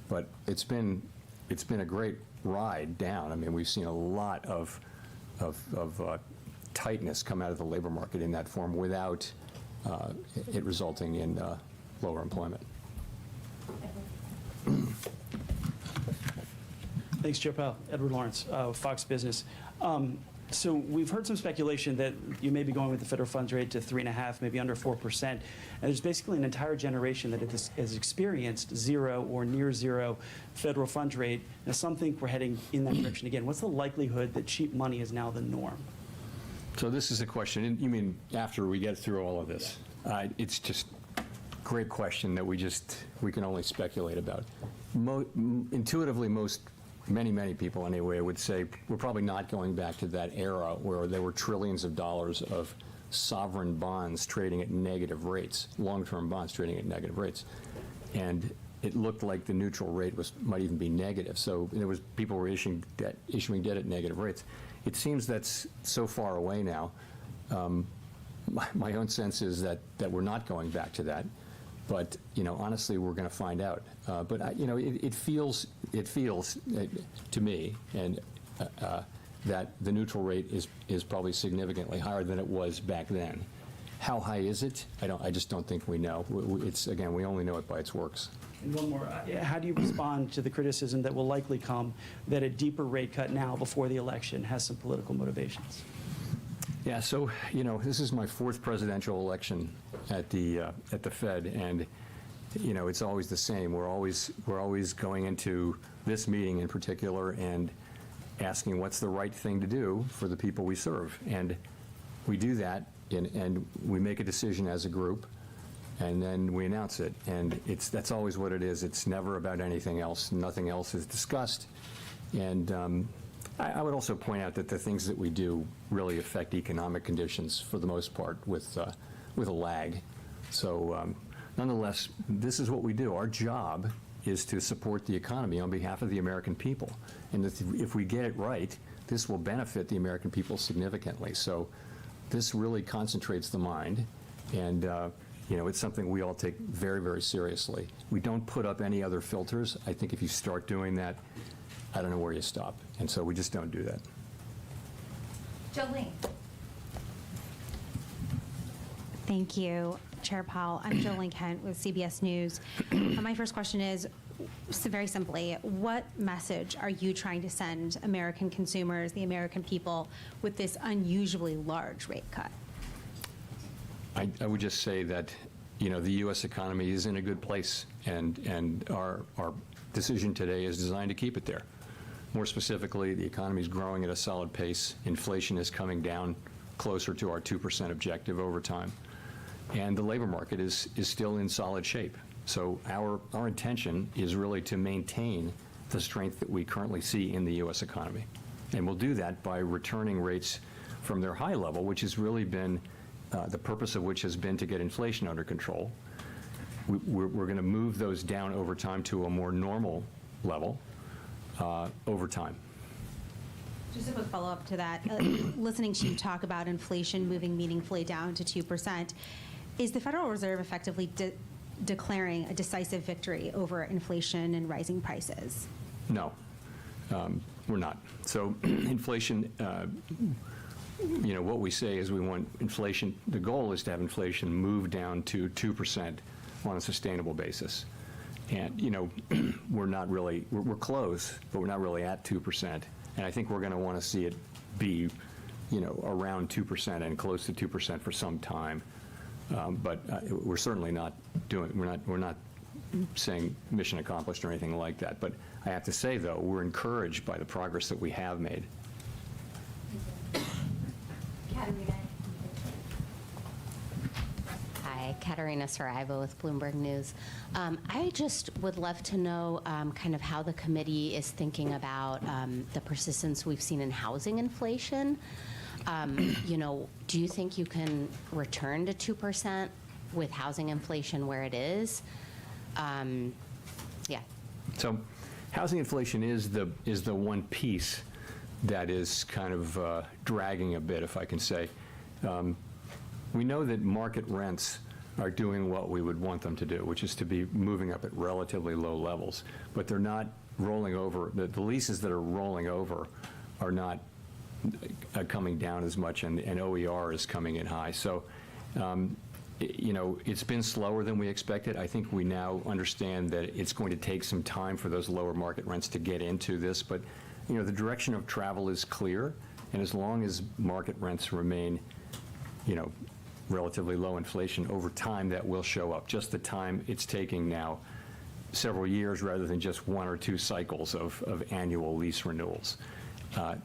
But it's been a great ride down. I mean, we've seen a lot of tightness come out of the labor market in that form without it resulting in lower employment. Thanks, Chair Powell. Edward Lawrence, Fox Business. So we've heard some speculation that you may be going with the federal funds rate to 3.5%, maybe under 4%. And there's basically an entire generation that has experienced zero or near zero federal funds rate. Now, some think we're heading in that direction again. What's the likelihood that cheap money is now the norm? So this is a question, you mean after we get through all of this? It's just a great question that we can only speculate about. Intuitively, many people anyway would say we're probably not going back to that era where there were trillions of dollars of sovereign bonds trading at negative rates, long-term bonds trading at negative rates. And it looked like the neutral rate might even be negative. So people were issuing debt at negative rates. It seems that's so far away now. My own sense is that we're not going back to that. But honestly, we're going to find out. But it feels to me and that the neutral rate is probably significantly higher than it was back then. How high is it? I just don't think we know. Again, we only know it by its works. And one more. How do you respond to the criticism that will likely come that a deeper rate cut now before the election has some political motivations? Yeah, so this is my fourth presidential election at the Fed, and it's always the same. We're always going into this meeting in particular and asking what's the right thing to do for the people we serve, and we do that, and we make a decision as a group, and then we announce it, and that's always what it is. It's never about anything else. Nothing else is discussed, and I would also point out that the things that we do really affect economic conditions for the most part with a lag. So nonetheless, this is what we do. Our job is to support the economy on behalf of the American people. And if we get it right, this will benefit the American people significantly. So this really concentrates the mind, and it's something we all take very, very seriously. We don't put up any other filters. I think if you start doing that, I don't know where you stop. And so we just don't do that. Jolene. Thank you, Chair Powell. I'm Jolene Kent with CBS News. My first question is, very simply, what message are you trying to send American consumers, the American people, with this unusually large rate cut? I would just say that, the U.S. economy is in a good place, and our decision today is designed to keep it there. More specifically, the economy is growing at a solid pace. Inflation is coming down closer to our 2% objective over time. And the labor market is still in solid shape. So our intention is really to maintain the strength that we currently see in the U.S. economy. And we'll do that by returning rates from their high level, which has really been, the purpose of which has been to get inflation under control. We're going to move those down over time to a more normal level. Over time. Just a quick follow-up to that. Listening to you talk about inflation moving meaningfully down to 2%, is the Federal Reserve effectively declaring a decisive victory over inflation and rising prices? No, we're not. So inflation, what we say is we want inflation, the goal is to have inflation move down to 2% on a sustainable basis. And, we're not really, we're close, but we're not really at 2%. And I think we're going to want to see it be, around 2% and close to 2% for some time. But we're certainly not we're not saying mission accomplished or anything like that. But I have to say, though, we're encouraged by the progress that we have made. Hi, Katerina Saraiva with Bloomberg News. I just would love to know kind of how the committee is thinking about the persistence we've seen in housing inflation. Do you think you can return to 2% with housing inflation where it is? Yeah. So housing inflation is the one piece that is kind of dragging a bit, if I can say. We know that market rents are doing what we would want them to do, which is to be moving up at relatively low levels, but they're not rolling over. The leases that are rolling over are not coming down as much, and OER is coming in high. So, you know, it's been slower than we expected. I think we now understand that it's going to take some time for those lower market rents to get into this, but, you know, the direction of travel is clear, and as long as market rents remain, you know, relatively low inflation over time, that will show up. Just the time it's taking now, several years rather than just one or two cycles of annual lease renewals.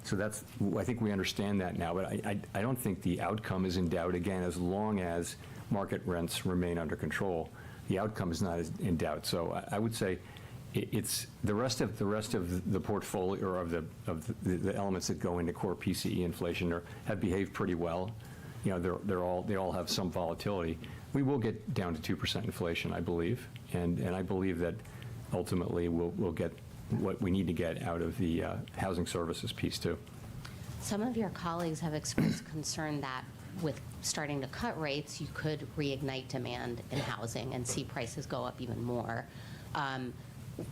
So that's, I think we understand that now, but I don't think the outcome is in doubt. Again, as long as market rents remain under control, the outcome is not in doubt. So I would say it's the rest of the portfolio, or of the elements that go into core PCE inflation have behaved pretty well. You know, they all have some volatility. We will get down to 2% inflation, I believe, and I believe that ultimately we'll get what we need to get out of the housing services piece too. Some of your colleagues have expressed concern that with starting to cut rates, you could reignite demand in housing and see prices go up even more.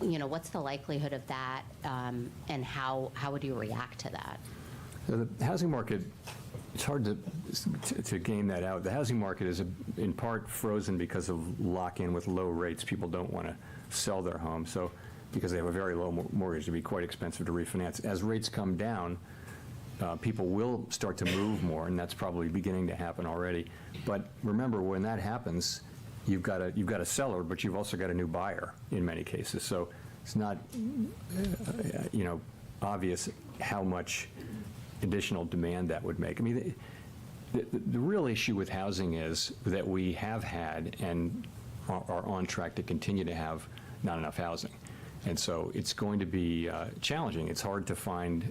You know, what's the likelihood of that, and how would you react to that? So the housing market, it's hard to game that out. The housing market is in part frozen because of lock-in with low rates. People don't want to sell their home, so because they have a very low mortgage, it'd be quite expensive to refinance. As rates come down, people will start to move more, and that's probably beginning to happen already. But remember, when that happens, you've got a seller, but you've also got a new buyer in many cases. So it's not, you know, obvious how much additional demand that would make. I mean, the real issue with housing is that we have had and are on track to continue to have not enough housing. And so it's going to be challenging. It's hard to find,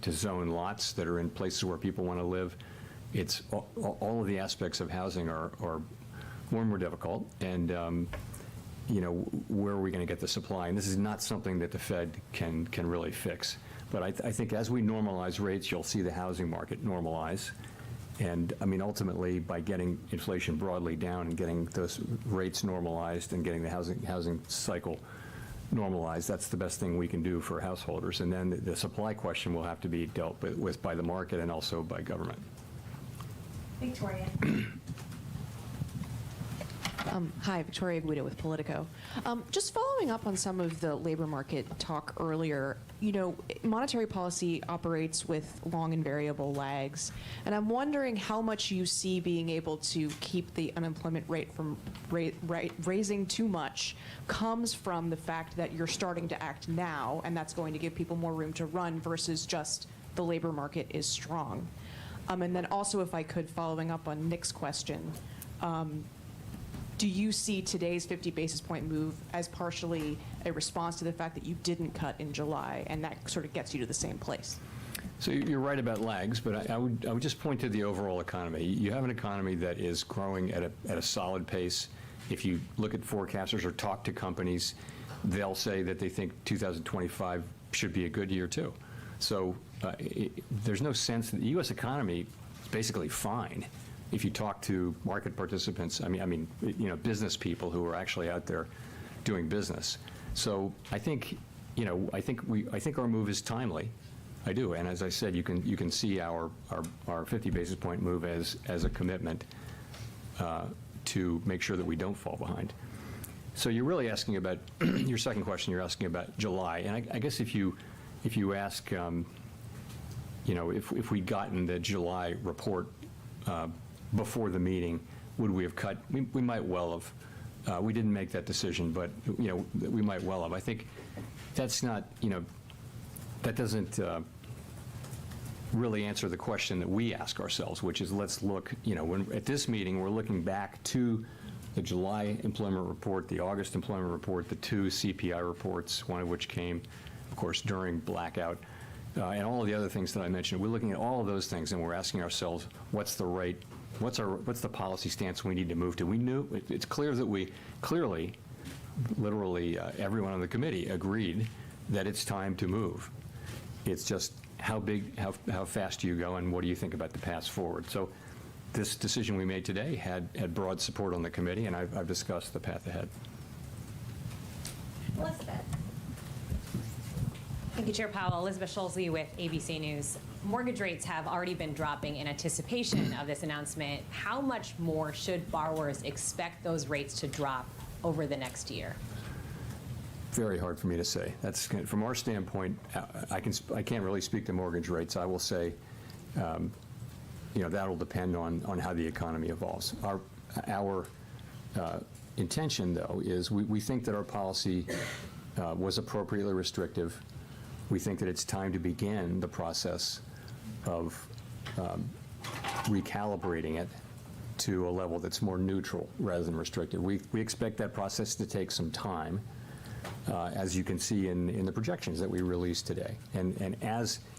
to zone lots that are in places where people want to live. It's all of the aspects of housing are more and more difficult. And, you know, where are we going to get the supply? And this is not something that the Fed can really fix. But I think as we normalize rates, you'll see the housing market normalize. And I mean, ultimately, by getting inflation broadly down and getting those rates normalized and getting the housing cycle normalized, that's the best thing we can do for householders. And then the supply question will have to be dealt with by the market and also by government. Victoria. Hi, Victoria Guido with Politico. Just following up on some of the labor market talk earlier, you know, monetary policy operates with long and variable lags, and I'm wondering how much you see being able to keep the unemployment rate from raising too much comes from the fact that you're starting to act now, and that's going to give people more room to run versus just the labor market is strong. And then also, if I could, following up on Nick's question, do you see today's 50 basis point move as partially a response to the fact that you didn't cut in July, and that sort of gets you to the same place? So you're right about lags, but I would just point to the overall economy. You have an economy that is growing at a solid pace. If you look at forecasters or talk to companies, they'll say that they think 2025 should be a good year too. So there's no sense that the U.S. economy is basically fine. If you talk to market participants, I mean, you know, business people who are actually out there doing business. So I think, you know, I think our move is timely. I do, and as I said, you can see our 50 basis point move as a commitment to make sure that we don't fall behind. So you're really asking about your second question. You're asking about July, and I guess if you ask, you know, if we'd gotten the July report before the meeting, would we have cut? We might well have. We didn't make that decision, but, you know, we might well have. I think that's not, you know, that doesn't really answer the question that we ask ourselves, which is, let's look, you know, at this meeting, we're looking back to the July employment report, the August employment report, the two CPI reports, one of which came, of course, during blackout, and all of the other things that I mentioned. We're looking at all of those things, and we're asking ourselves, what's the policy stance we need to move to? It's clear that we literally, everyone on the committee agreed that it's time to move. It's just how fast do you go, and what do you think about the path forward? So this decision we made today had broad support on the committee, and I've discussed the path ahead. Elizabeth. Thank you, Chair Powell. Elizabeth Schulze with ABC News. Mortgage rates have already been dropping in anticipation of this announcement. How much more should borrowers expect those rates to drop over the next year? Very hard for me to say. That's from our standpoint. I can't really speak to mortgage rates. I will say, that'll depend on how the economy evolves. Our intention, though, is we think that our policy was appropriately restrictive. We think that it's time to begin the process of recalibrating it to a level that's more neutral rather than restrictive. We expect that process to take some time, as you can see in the projections that we released today. And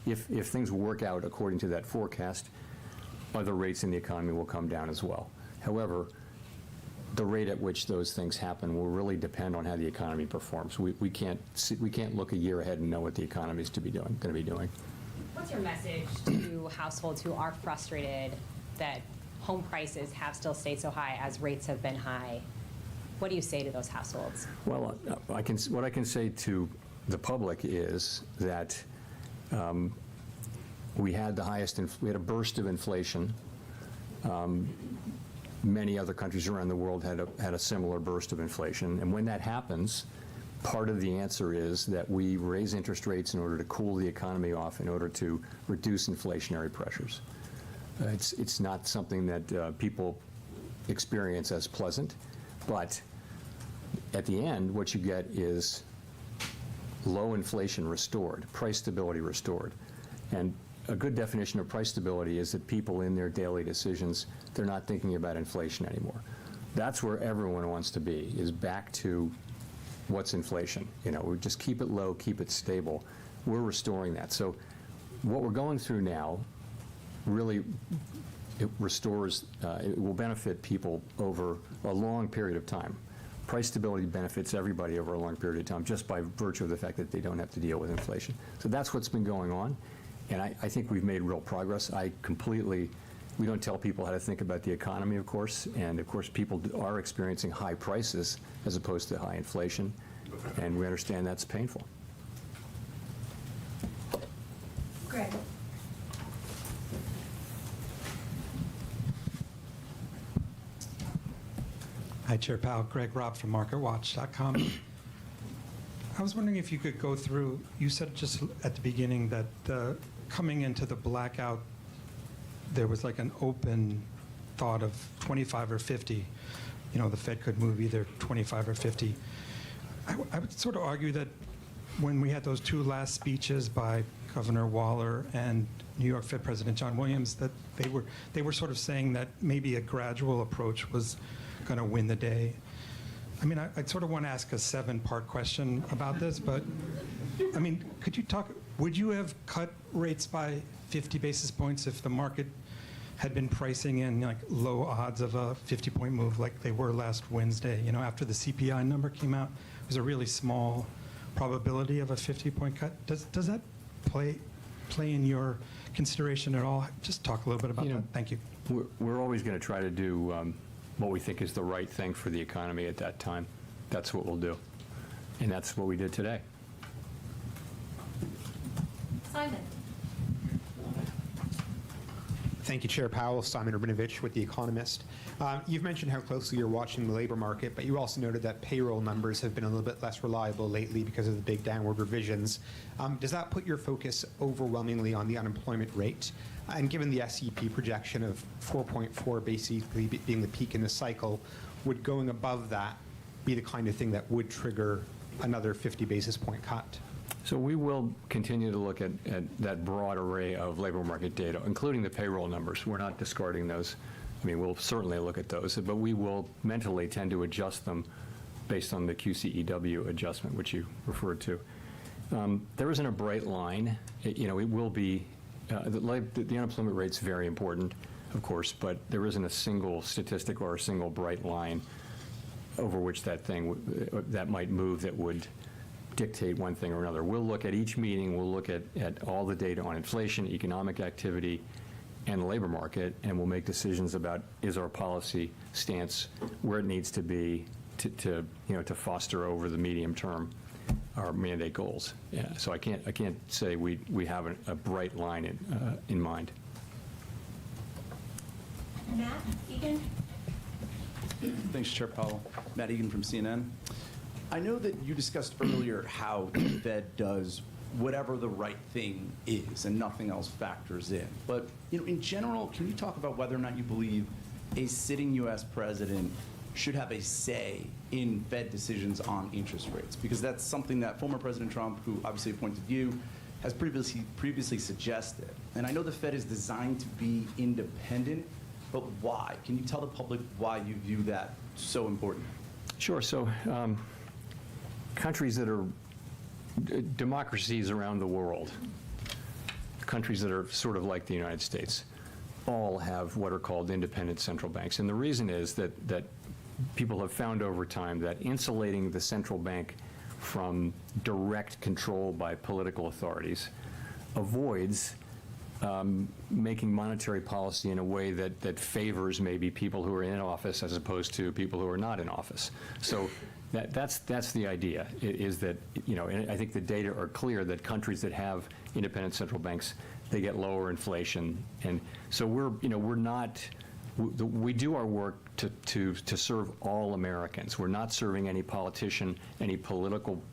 if things work out according to that forecast, other rates in the economy will come down as well. However, the rate at which those things happen will really depend on how the economy performs. We can't look a year ahead and know what the economy is going to be doing. What's your message to households who are frustrated that home prices have still stayed so high as rates have been high? What do you say to those households? Well, what I can say to the public is that we had a burst of inflation. Many other countries around the world had a similar burst of inflation. And when that happens, part of the answer is that we raise interest rates in order to cool the economy off, in order to reduce inflationary pressures. It's not something that people experience as pleasant, but at the end, what you get is low inflation restored, price stability restored. And a good definition of price stability is that people in their daily decisions, they're not thinking about inflation anymore. That's where everyone wants to be, is back to what's inflation. We just keep it low, keep it stable. We're restoring that. So what we're going through now really, it restores, it will benefit people over a long period of time. Price stability benefits everybody over a long period of time just by virtue of the fact that they don't have to deal with inflation. So that's what's been going on. And I think we've made real progress. We don't tell people how to think about the economy, of course. And of course, people are experiencing high prices as opposed to high inflation. And we understand that's painful. Greg. Hi, Chair Powell. Greg Robb from MarketWatch.com. I was wondering if you could go through, you said just at the beginning that coming into the blackout, there was like an open thought of 25 or 50. The Fed could move either 25 or 50. I would sort of argue that when we had those two last speeches by Governor Waller and New York Fed President John Williams, that they were sort of saying that maybe a gradual approach was going to win the day. I mean, I sort of want to ask a 7-part question about this, but I mean, could you talk, would you have cut rates by 50 basis points if the market had been pricing in like low odds of a 50-point move like they were last Wednesday? After the CPI number came out, it was a really small probability of a 50-point cut. Does that play in your consideration at all? Just talk a little bit about that. Thank you. We're always going to try to do what we think is the right thing for the economy at that time. That's what we'll do. And that's what we did today. Simon. Thank you, Chair Powell. Simon Rabinovich with The Economist. You've mentioned how closely you're watching the labor market, but you also noted that payroll numbers have been a little bit less reliable lately because of the big downward revisions. Does that put your focus overwhelmingly on the unemployment rate? And given the SEP projection of 4.4 basically being the peak in the cycle, would going above that be the kind of thing that would trigger another 50 basis point cut? So we will continue to look at that broad array of labor market data, including the payroll numbers. We're not discarding those. I mean, we'll certainly look at those, but we will mentally tend to adjust them based on the QCEW adjustment, which you referred to. There isn't a bright line. It will be, the unemployment rate's very important, of course, but there isn't a single statistic or a single bright line over which that might move that would dictate one thing or another. We'll look at each meeting, we'll look at all the data on inflation, economic activity, and the labor market, and we'll make decisions about is our policy stance where it needs to be to foster over the medium term our mandate goals. Yeah, so I can't say we have a bright line in mind. Matt Egan? Thanks, Chair Powell. Matt Egan from CNN. I know that you discussed earlier how the Fed does whatever the right thing is and nothing else factors in. But in general, can you talk about whether or not you believe a sitting U.S. president should have a say in Fed decisions on interest rates? Because that's something that former President Trump, who obviously appointed you, has previously suggested. And I know the Fed is designed to be independent, but why? Can you tell the public why you view that so important? Sure. So countries that are democracies around the world, countries that are sort of like the United States, all have what are called independent central banks. And the reason is that people have found over time that insulating the central bank from direct control by political authorities avoids making monetary policy in a way that favors maybe people who are in office as opposed to people who are not in office. So that's the idea, is that, and I think the data are clear that countries that have independent central banks, they get lower inflation. And so we do our work to serve all Americans. We're not serving any politician, any political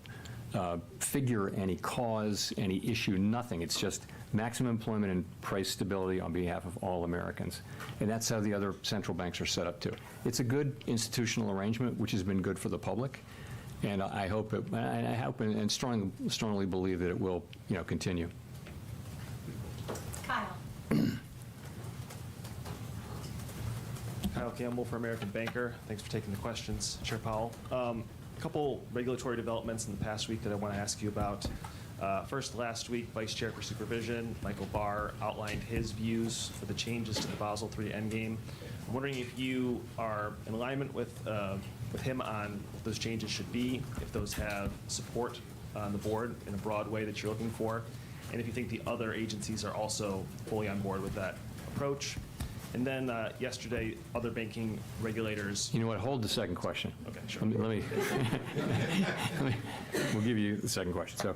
figure, any cause, any issue, nothing. It's just maximum employment and price stability on behalf of all Americans. And that's how the other central banks are set up too. It's a good institutional arrangement, which has been good for the public. And I hope and strongly believe that it will, continue. Kyle. Kyle Campbell for American Banker. Thanks for taking the questions, Chair Powell. A couple regulatory developments in the past week that I want to ask you about. First, last week, Vice Chair for Supervision, Michael Barr, outlined his views for the changes to the Basel III Endgame. I'm wondering if you are in alignment with him on what those changes should be, if those have support on the board in a broad way that you're looking for, and if you think the other agencies are also fully on board with that approach. And then yesterday, other banking regulators. You know what? Hold the second question. Okay, sure. We'll give you the second question. So,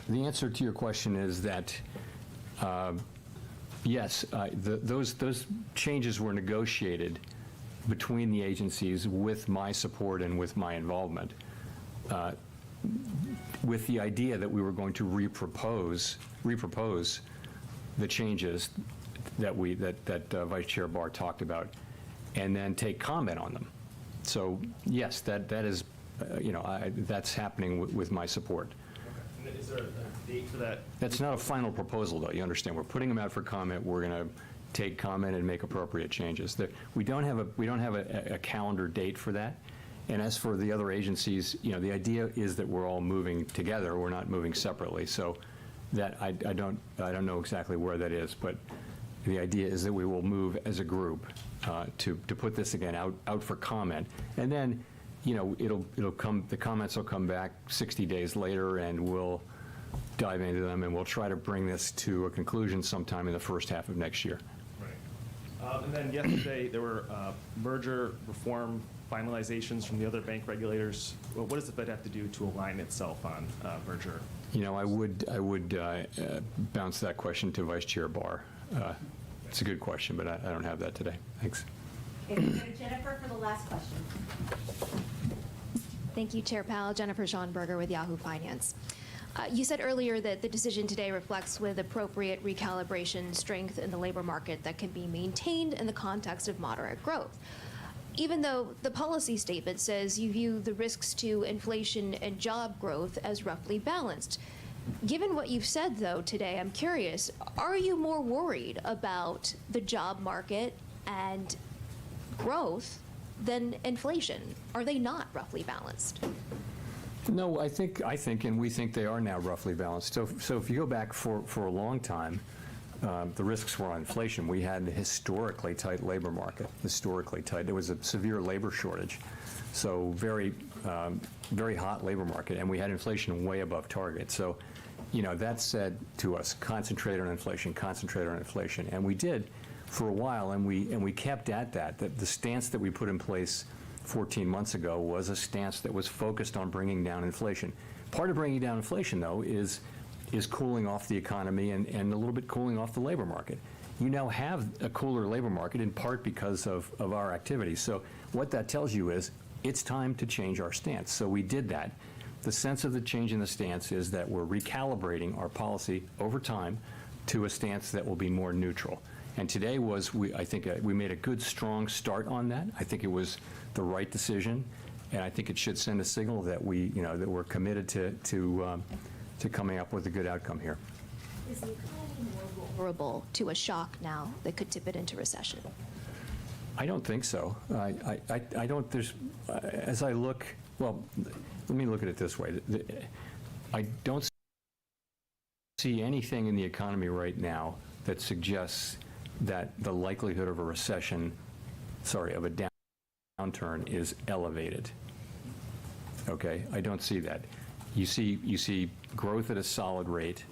the answer to your question is that yes, those changes were negotiated between the agencies with my support and with my involvement, with the idea that we were going to repropose the changes that Vice Chair Barr talked about, and then take comment on them. So yes, that is, that's happening with my support. Okay. And is there a date for that? That's not a final proposal, though. You understand? We're putting them out for comment. We're going to take comment and make appropriate changes. We don't have a calendar date for that. And as for the other agencies, the idea is that we're all moving together. We're not moving separately. So that I don't know exactly where that is, but the idea is that we will move as a group to put this again out for comment, and then it'll come. The comments will come back 60 days later, and we'll dive into them, and we'll try to bring this to a conclusion sometime in the first half of next year. Right. And then yesterday there were merger reform finalizations from the other bank regulators. Well, what does the Fed have to do to align itself on merger? I would bounce that question to Vice Chair Barr. It's a good question, but I don't have that today. Thanks. Okay, we'll go to Jennifer for the last question. Thank you, Chair Powell. Jennifer Schonberger with Yahoo Finance. You said earlier that the decision today reflects with appropriate recalibration strength in the labor market that can be maintained in the context of moderate growth. Even though the policy statement says you view the risks to inflation and job growth as roughly balanced. Given what you've said, though, today, I'm curious, are you more worried about the job market and growth than inflation? Are they not roughly balanced? No, I think, and we think they are now roughly balanced. So if you go back for a long time, the risks were on inflation. We had a historically tight labor market, historically tight. There was a severe labor shortage. So very very hot labor market, and we had inflation way above target. So, that said to us, concentrate on inflation, and we did for a while, and we kept at that. The stance that we put in place 14 months ago was a stance that was focused on bringing down inflation. Part of bringing down inflation, though, is cooling off the economy and a little bit cooling off the labor market. You now have a cooler labor market in part because of our activities. So what that tells you is it's time to change our stance. So we did that. The sense of the change in the stance is that we're recalibrating our policy over time to a stance that will be more neutral. And today I think we made a good, strong start on that. I think it was the right decision, and I think it should send a signal that that we're committed to coming up with a good outcome here. Is the economy more vulnerable to a shock now that could tip it into recession? I don't think so. I don't, as I look, well, let me look at it this way. I don't see anything in the economy right now that suggests that the likelihood of a recession, of a downturn is elevated. Okay, I don't see that. You see growth at a solid rate.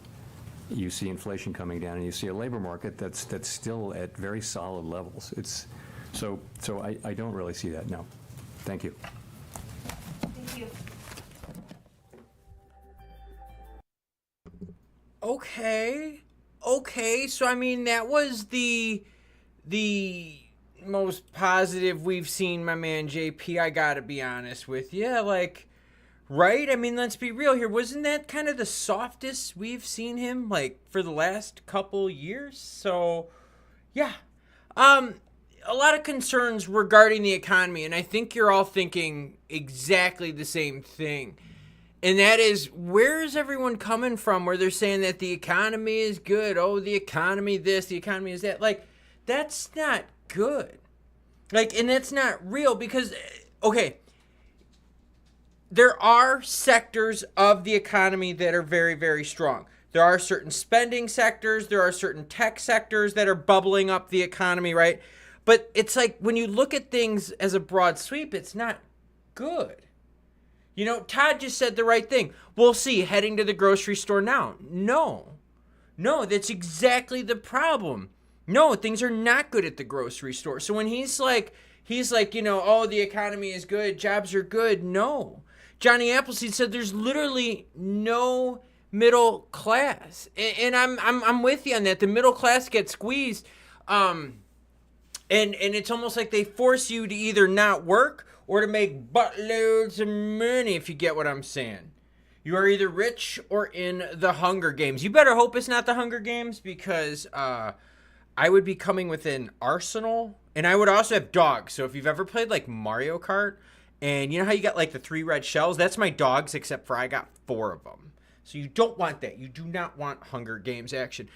You see inflation coming down, and you see a labor market that's still at very solid levels. So I don't really see that. No, thank you. Thank you. Okay. So I mean, that was the most positive we've seen my man JP. I gotta be honest with you, right? I mean, let's be real here. Wasn't that kind of the softest we've seen him for the last couple years? So, yeah. A lot of concerns regarding the economy, and I think you're all thinking exactly the same thing. And that is, where is everyone coming from where they're saying that the economy is good? Oh, the economy this, the economy is that. That's not good. And that's not real because, okay, there are sectors of the economy that are very, very strong. There are certain spending sectors. There are certain tech sectors that are bubbling up the economy, right? But it's when you look at things as a broad sweep, it's not good. Todd just said the right thing. We'll see, heading to the grocery store now. No, that's exactly the problem. No, things are not good at the grocery store. So when he's like, oh, the economy is good, jobs are good. No. Johnny Appleseed said there's literally no middle class. And I'm with you on that. The middle class gets squeezed. And it's almost like they force you to either not work or to make buttloads of money, if you get what I'm saying. You are either rich or in the Hunger Games. You better hope it's not the Hunger Games because I would be coming with an arsenal. And I would also have dogs. So if you've ever played Mario Kart, and you know how you got the 3 red shells? That's my dogs, except for I got 4 of them. So you don't want that. You do not want Hunger Games action.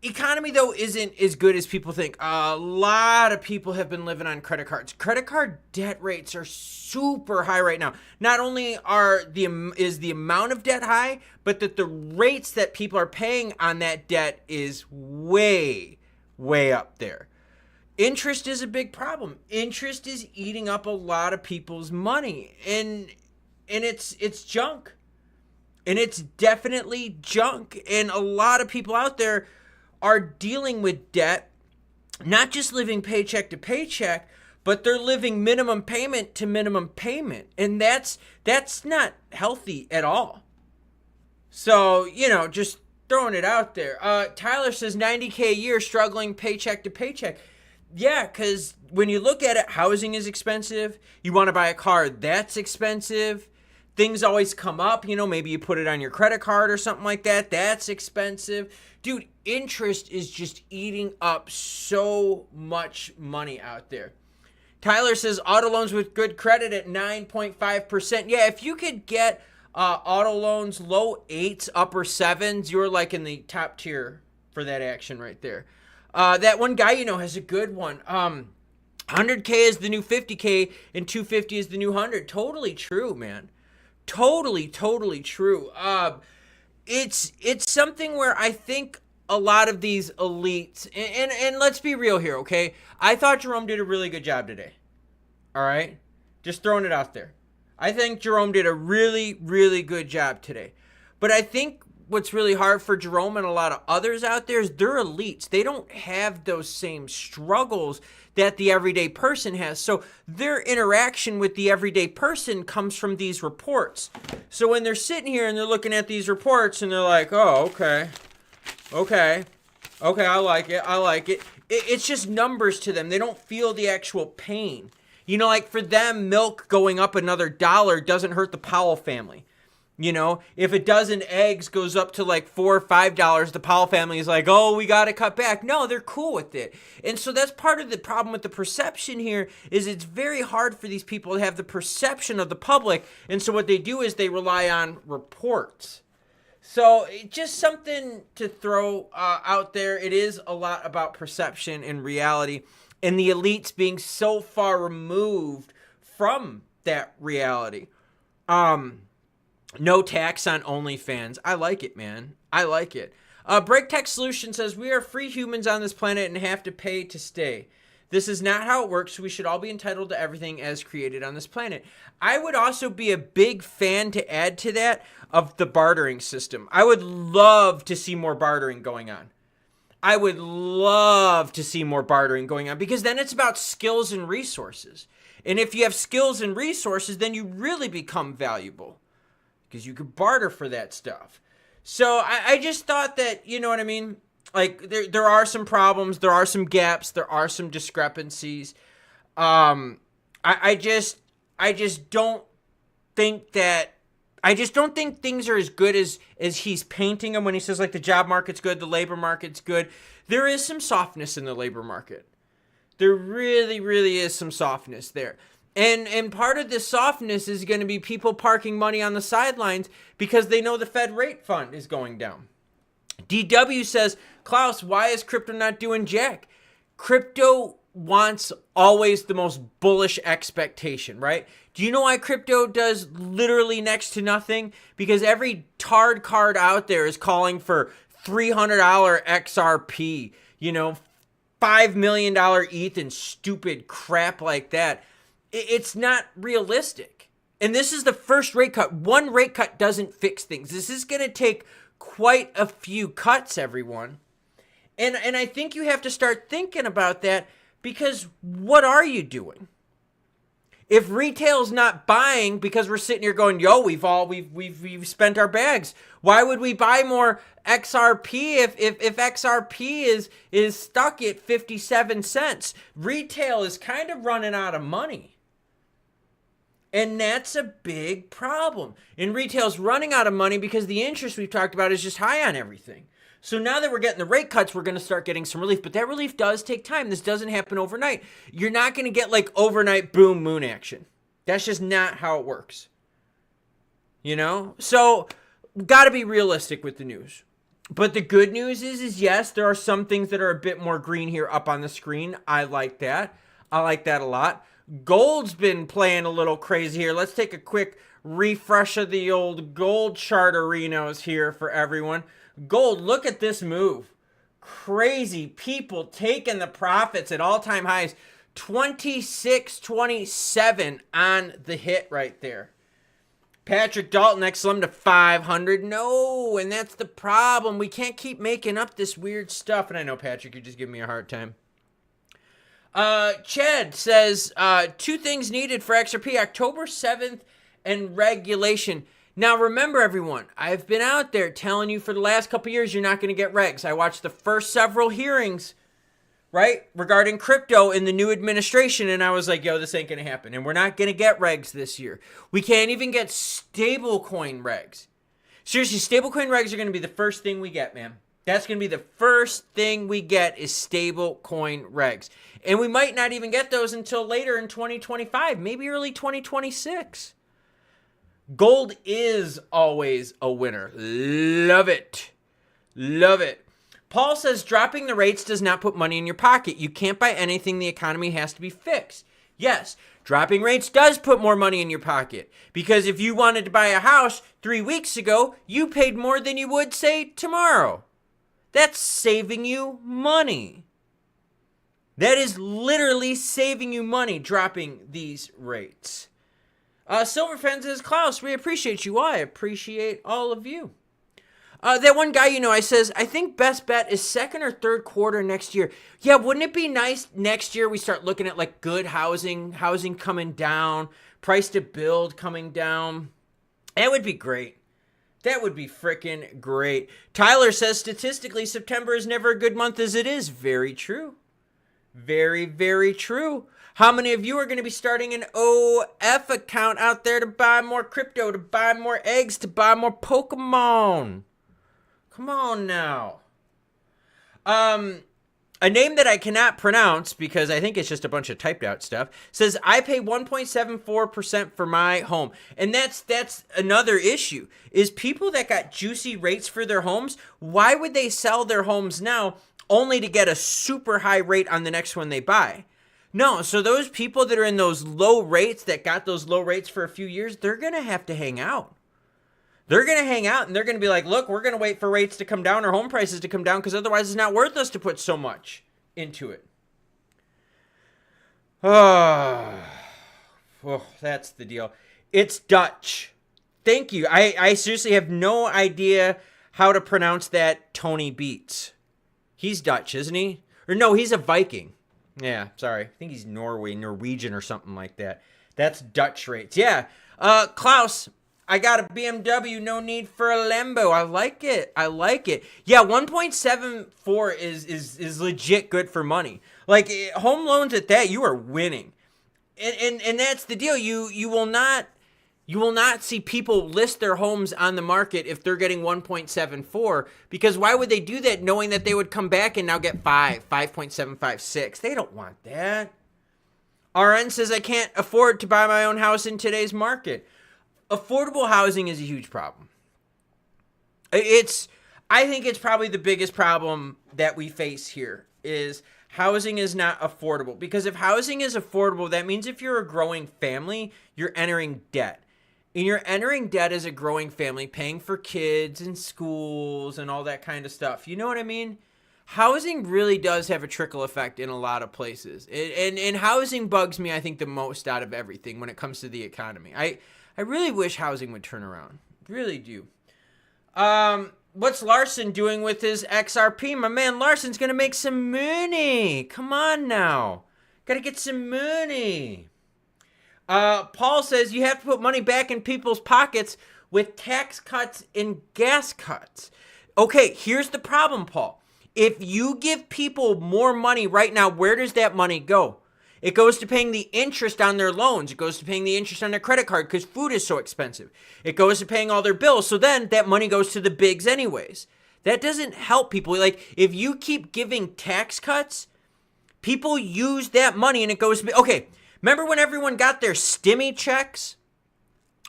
Economy, though, isn't as good as people think. A lot of people have been living on credit cards. Credit card debt rates are super high right now. Not only is the amount of debt high, but that the rates that people are paying on that debt is way, way up there. Interest is a big problem. Interest is eating up a lot of people's money, and it's junk. And it's definitely junk. And a lot of people out there are dealing with debt, not just living paycheck to paycheck, but they're living minimum payment to minimum payment. And that's not healthy at all. So, just throwing it out there. Tyler says $90K a year struggling paycheck to paycheck. Yeah, because when you look at it, housing is expensive. You want to buy a car, that's expensive. Things always come up, maybe you put it on your credit card or something like that. That's expensive. Dude, interest is just eating up so much money out there. Tyler says auto loans with good credit at 9.5%. Yeah, if you could get auto loans low 8s, upper 7s, you're in the top tier for that action right there. That one guy has a good one. 100K is the new 50K and 250 is the new 100. Totally true, man. Totally true. It's something where I think a lot of these elites, and let's be real here, okay? I thought Jerome did a really good job today. All right? Just throwing it out there. I think Jerome did a really, really good job today. But I think what's really hard for Jerome and a lot of others out there is they're elites. They don't have those same struggles that the everyday person has. So their interaction with the everyday person comes from these reports. So when they're sitting here and they're looking at these reports and they're like, oh, okay, I like it. It's just numbers to them. They don't feel the actual pain. You know, like for them, milk going up another $1 doesn't hurt the Powell family. You know, if a dozen eggs goes up to like $4 or $5, the Powell family is like, oh, we got to cut back. No, they're cool with it. And so that's part of the problem with the perception here is it's very hard for these people to have the perception of the public. And so what they do is they rely on reports. So just something to throw out there. It is a lot about perception and reality and the elites being so far removed from that reality. No tax on OnlyFans. I like it, man. I like it. Break Tech Solution says, we are free humans on this planet and have to pay to stay. This is not how it works. We should all be entitled to everything as created on this planet. I would also be a big fan, to add to that, of the bartering system. I would love to see more bartering going on. Because then it's about skills and resources. And if you have skills and resources, then you really become valuable. Because you could barter for that stuff. So I just thought that, you know what I mean? Like, there are some problems, there are some gaps, there are some discrepancies. I just don't think things are as good as he's painting them when he says, like, the job market's good, the labor market's good. There is some softness in the labor market. There really, really is some softness there. And part of this softness is going to be people parking money on the sidelines because they know the Fed rate fund is going down. DW says, Klaus, why is crypto not doing jack? Crypto wants always the most bullish expectation, right? Do you know why crypto does literally next to nothing? Because every tard card out there is calling for $300 XRP, you know, $5 million ETH and stupid crap like that. It's not realistic. And this is the first rate cut. One rate cut doesn't fix things. This is going to take quite a few cuts, everyone. And I think you have to start thinking about that, because what are you doing? If retail's not buying because we're sitting here going, yo, we've spent our bags. Why would we buy more XRP if XRP is stuck at 57 cents? Retail is kind of running out of money. And that's a big problem. And retail's running out of money because the interest we've talked about is just high on everything. So now that we're getting the rate cuts, we're going to start getting some relief. But that relief does take time. This doesn't happen overnight. You're not going to get like overnight boom moon action. That's just not how it works. You know? So got to be realistic with the news. But the good news is yes, there are some things that are a bit more green here up on the screen. I like that. I like that a lot. Gold's been playing a little crazy here. Let's take a quick refresh of the old gold charterinos here for everyone. Gold, look at this move. Crazy people taking the profits at all-time highs. 26.27 on the hit right there. Patrick Dalton, XLM to 500. No, and that's the problem. We can't keep making up this weird stuff. And I know, Patrick, you're just giving me a hard time. Chad says, 2 things needed for XRP, October 7th and regulation. Now, remember, everyone, I've been out there telling you for the last couple years you're not going to get regs. I watched the first several hearings, right, regarding crypto in the new administration, and I was like, yo, this ain't going to happen, and we're not going to get regs this year. We can't even get stablecoin regs. Seriously, stablecoin regs are going to be the first thing we get, man. That's going to be the first thing we get is stablecoin regs. And we might not even get those until later in 2025, maybe early 2026. Gold is always a winner. Love it. Love it. Paul says dropping the rates does not put money in your pocket. You can't buy anything. The economy has to be fixed. Yes, dropping rates does put more money in your pocket. Because if you wanted to buy a house 3 weeks ago, you paid more than you would, say, tomorrow. That's saving you money. That is literally saving you money, dropping these rates. Silverfen says, Klaus, we appreciate you. I appreciate all of you. That one guy, I says, I think best bet is second or third quarter next year. Yeah, wouldn't it be nice next year we start looking at like good housing coming down, price to build coming down? That would be great. That would be freaking great. Tyler says, statistically, September is never a good month as it is. Very true. Very, very true. How many of you are going to be starting an OF account out there to buy more crypto, to buy more eggs, to buy more Pokemon? Come on now. A name that I cannot pronounce because I think it's just a bunch of typed out stuff says I pay 1.74% for my home. And that's another issue is people that got juicy rates for their homes. Why would they sell their homes now only to get a super high rate on the next one they buy? No, so those people that are in those low rates that got those low rates for a few years, they're going to have to hang out. They're going to hang out and they're going to be like, look, we're going to wait for rates to come down or home prices to come down because otherwise it's not worth us to put so much into it. Oh, that's the deal. It's Dutch. Thank you. I seriously have no idea how to pronounce that Tony Beats. He's Dutch, isn't he? Or no, he's a Viking. Yeah, sorry. I think he's Norwegian or something like that. That's Dutch rates. Yeah. Klaus, I got a BMW, no need for a Lambo. I like it. Yeah, 1.74 is legit good for money. Like home loans at that, you are winning. And that's the deal. You will not see people list their homes on the market if they're getting 1.74 because why would they do that knowing that they would come back and now get 5.756? They don't want that. RN says I can't afford to buy my own house in today's market. Affordable housing is a huge problem. I think it's probably the biggest problem that we face here is housing is not affordable. Because if housing is affordable, that means if you're a growing family, you're entering debt. And you're entering debt as a growing family, paying for kids and schools and all that kind of stuff. You know what I mean? Housing really does have a trickle effect in a lot of places. And housing bugs me, I think, the most out of everything when it comes to the economy. I really wish housing would turn around. Really do. What's Larson doing with his XRP? My man Larson's going to make some money. Come on now. Got to get some money. Paul says you have to put money back in people's pockets with tax cuts and gas cuts. Okay, here's the problem, Paul. If you give people more money right now, where does that money go? It goes to paying the interest on their loans. It goes to paying the interest on their credit card because food is so expensive. It goes to paying all their bills. So then that money goes to the bigs anyways. That doesn't help people. Like if you keep giving tax cuts, people use that money and it goes to, okay, remember when everyone got their stimmy checks?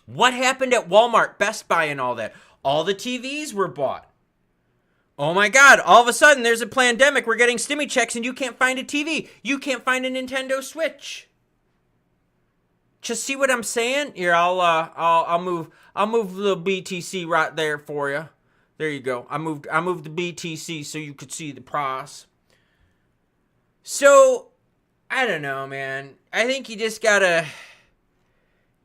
What happened at Walmart, Best Buy and all that? All the TVs were bought. Oh my God, all of a sudden there's a pandemic. We're getting stimmy checks and you can't find a TV. You can't find a Nintendo Switch. Just see what I'm saying? Here, I'll move the BTC right there for you. There you go. I moved the BTC so you could see the price. So, I don't know, man. I think you just gotta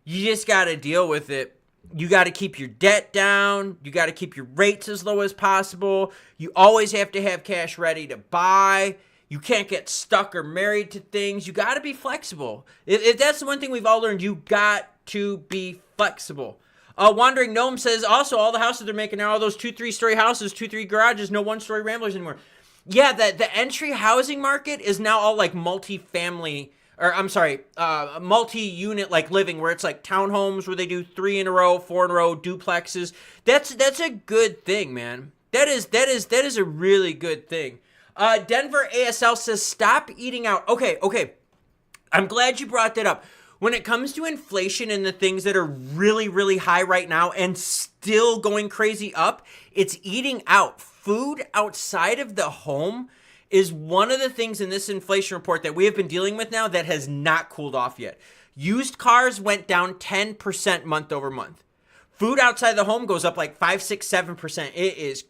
deal with it. You got to keep your debt down. You got to keep your rates as low as possible. You always have to have cash ready to buy. You can't get stuck or married to things. You got to be flexible. If that's the one thing we've all learned, you got to be flexible. Wandering Gnome says, also, all the houses they're making now, all those 2-3-story houses, 2-3 garages, no 1-story ramblers anymore. Yeah, the entry housing market is now all like multi-family, or I'm sorry, multi-unit like living where it's like townhomes where they do 3 in a row, 4 in a row, duplexes. That's a good thing, man. That is a really good thing. Denver ASL says stop eating out. Okay. I'm glad you brought that up. When it comes to inflation and the things that are really, really high right now and still going crazy up, it's eating out. Food outside of the home is one of the things in this inflation report that we have been dealing with now that has not cooled off yet. Used cars went down 10% month over month. Food outside the home goes up like 5, 6, 7%. It is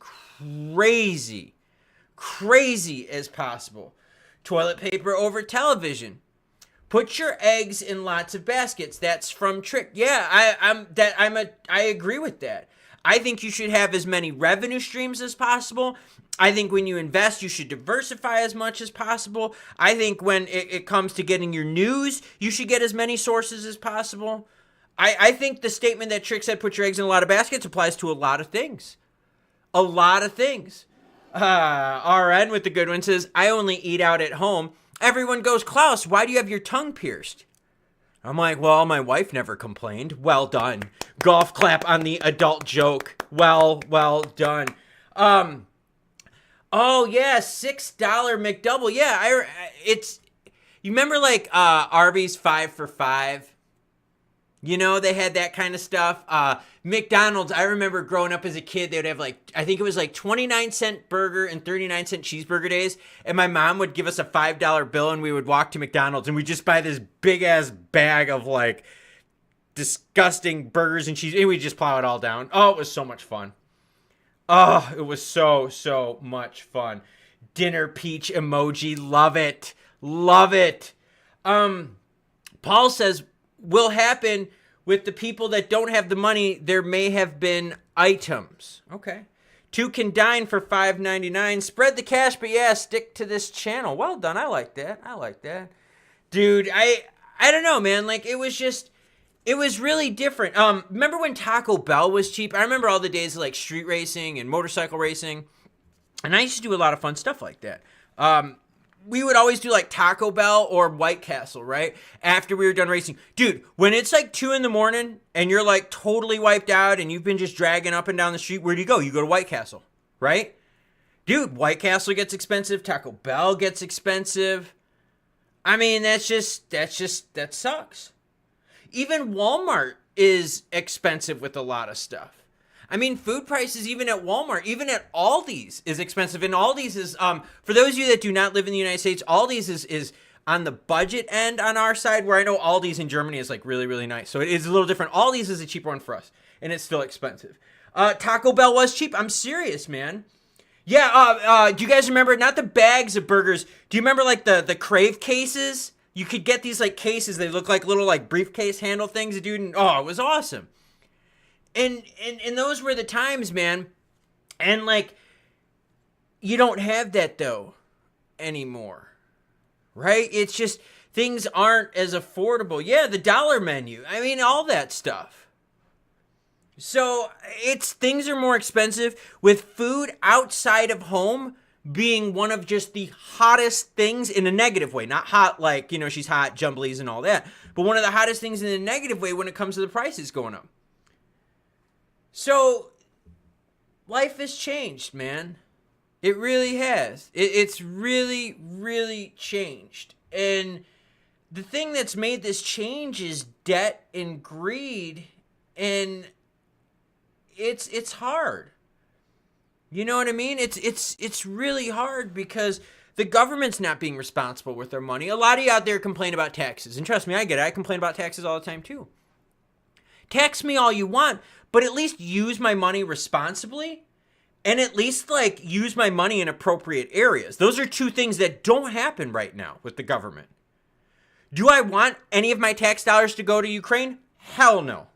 crazy as possible. Toilet paper over television. Put your eggs in lots of baskets. That's from Trick. Yeah, I agree with that. I think you should have as many revenue streams as possible. I think when you invest, you should diversify as much as possible. I think when it comes to getting your news, you should get as many sources as possible. I think the statement that Trick said, put your eggs in a lot of baskets, applies to a lot of things. A lot of things. RN with the good one says, I only eat out at home. Everyone goes, Klaus, why do you have your tongue pierced? I'm like, well, my wife never complained. Well done. Golf clap on the adult joke. Well done. Oh yeah, $6 McDouble. Yeah, you remember like Arby's 5 for $5? You know, they had that kind of stuff. McDonald's, I remember growing up as a kid, they would have like, I think it was like 29-cent burger and 39-cent cheeseburger days. And my mom would give us a $5 bill and we would walk to McDonald's and we'd just buy this big ass bag of like disgusting burgers and cheese. And we'd just plow it all down. Oh, it was so much fun. Oh, it was so much fun. Dinner peach emoji. Love it. Love it. Paul says, will happen with the people that don't have the money. There may have been items. Okay. 2 can dine for $5.99. Spread the cash, but yeah, stick to this channel. Well done. I like that. Dude, I don't know, man. Like, it was really different. Remember when Taco Bell was cheap? I remember all the days of like street racing and motorcycle racing. And I used to do a lot of fun stuff like that. We would always do like Taco Bell or White Castle, right? After we were done racing. Dude, when it's like 2 a.m. and you're like totally wiped out and you've been just dragging up and down the street, where do you go? You go to White Castle, right? Dude, White Castle gets expensive. Taco Bell gets expensive. I mean, that sucks. Even Walmart is expensive with a lot of stuff. I mean, food prices even at Walmart, even at Aldi's is expensive. And Aldi's is, for those of you that do not live in the United States, Aldi's is on the budget end on our side, where I know Aldi's in Germany is like really, really nice. So it is a little different. Aldi's is a cheaper one for us, and it's still expensive. Taco Bell was cheap. I'm serious, man. Yeah, do you guys remember, not the bags of burgers, do you remember like the Crave cases? You could get these like cases, they look like little like briefcase handle things, dude, and oh, it was awesome. And those were the times, man. And like, you don't have that though anymore, right? It's just, things aren't as affordable. Yeah, the dollar menu. I mean, all that stuff. So things are more expensive, with food outside of home being one of just the hottest things in a negative way. Not hot like, you know, she's hot, jumblies and all that, but one of the hottest things in a negative way when it comes to the prices going up. So life has changed, man. It really has. It's really, really changed. And the thing that's made this change is debt and greed, and it's hard. You know what I mean? It's really hard because the government's not being responsible with their money. A lot of you out there complain about taxes, and trust me, I get it. I complain about taxes all the time too. Tax me all you want, but at least use my money responsibly, and at least like use my money in appropriate areas. Those are two things that don't happen right now with the government. Do I want any of my tax dollars to go to Ukraine? Hell no.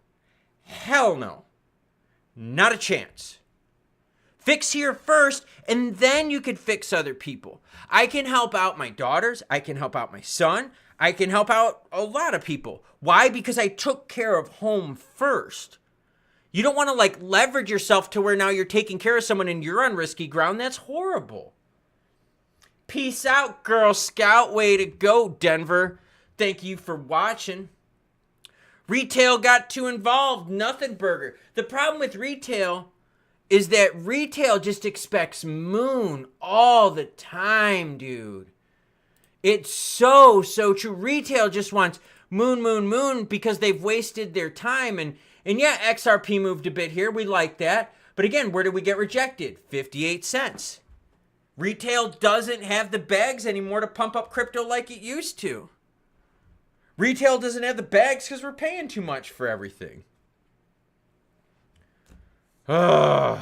Hell no. Not a chance. Fix here first, and then you could fix other people. I can help out my daughters. I can help out my son. I can help out a lot of people. Why? Because I took care of home first. You don't want to like leverage yourself to where now you're taking care of someone and you're on risky ground. That's horrible. Peace out, Girl Scout. Way to go, Denver. Thank you for watching. Retail got too involved. Nothing burger. The problem with retail is that retail just expects moon all the time, dude. It's so true. Retail just wants moon because they've wasted their time. And yeah, XRP moved a bit here. We like that. But again, where did we get rejected? 58 cents. Retail doesn't have the bags anymore to pump up crypto like it used to. Retail doesn't have the bags because we're paying too much for everything. Break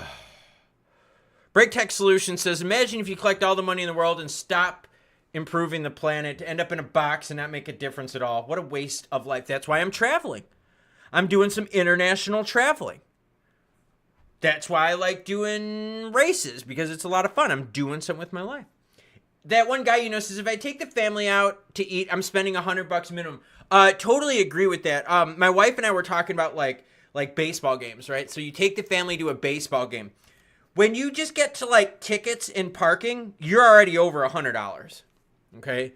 Tech Solutions says, imagine if you collect all the money in the world and stop improving the planet to end up in a box and not make a difference at all. What a waste of life. That's why I'm traveling. I'm doing some international traveling. That's why I like doing races, because it's a lot of fun. I'm doing something with my life. That one guy, says, if I take the family out to eat, I'm spending $100 minimum. Totally agree with that. My wife and I were talking about like baseball games, right? So you take the family to a baseball game. When you just get to like tickets and parking, you're already over $100. Okay?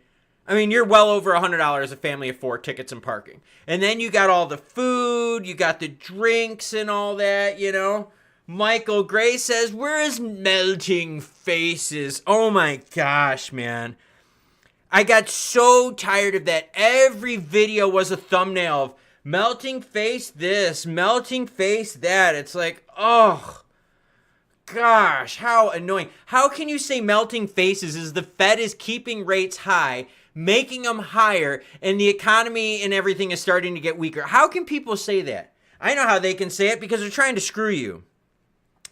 I mean, you're well over $100 a family of 4, tickets and parking. And then you got all the food, you got the drinks and all that, Michael Gray says, where is melting faces? Oh my gosh, man. I got so tired of that. Every video was a thumbnail of melting face this, melting face that. It's like, oh, gosh, how annoying. How can you say melting faces as the Fed is keeping rates high, making them higher, and the economy and everything is starting to get weaker? How can people say that? I know how they can say it, because they're trying to screw you.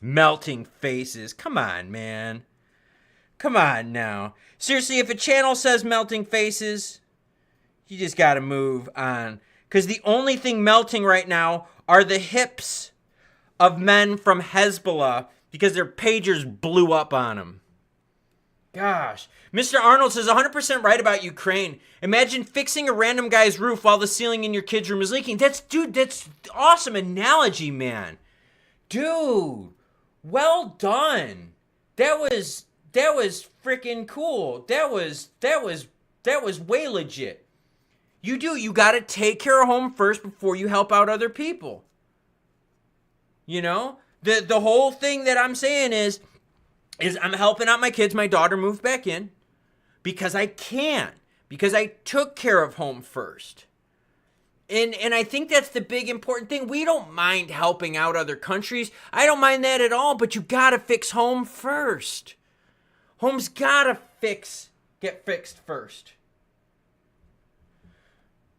Melting faces. Come on, man. Come on now. Seriously, if a channel says melting faces, you just got to move on. Because the only thing melting right now are the hips of men from Hezbollah, because their pagers blew up on them. Gosh. Mr. Arnold says 100% right about Ukraine. Imagine fixing a random guy's roof while the ceiling in your kid's room is leaking. That's awesome analogy, man. Dude. Well done. That was freaking cool. That was way legit. You got to take care of home first before you help out other people. The whole thing that I'm saying is I'm helping out my kids. My daughter moved back in because I can, because I took care of home first. And I think that's the big important thing. We don't mind helping out other countries. I don't mind that at all, but you gotta fix home first. Home's gotta get fixed first.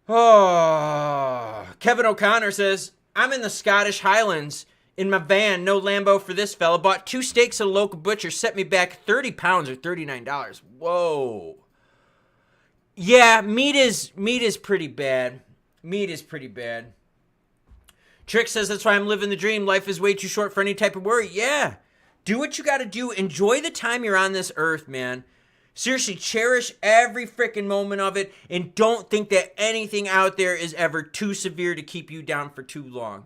Oh, Kevin O'Connor says, I'm in the Scottish Highlands in my van, no Lambo for this fella. Bought 2 steaks at a local butcher, set me back 30 pounds or $39. Whoa. Yeah, meat is pretty bad. Meat is pretty bad. Trick says, that's why I'm living the dream. Life is way too short for any type of worry. Yeah. Do what you got to do. Enjoy the time you're on this earth, man. Seriously, cherish every freaking moment of it, and don't think that anything out there is ever too severe to keep you down for too long.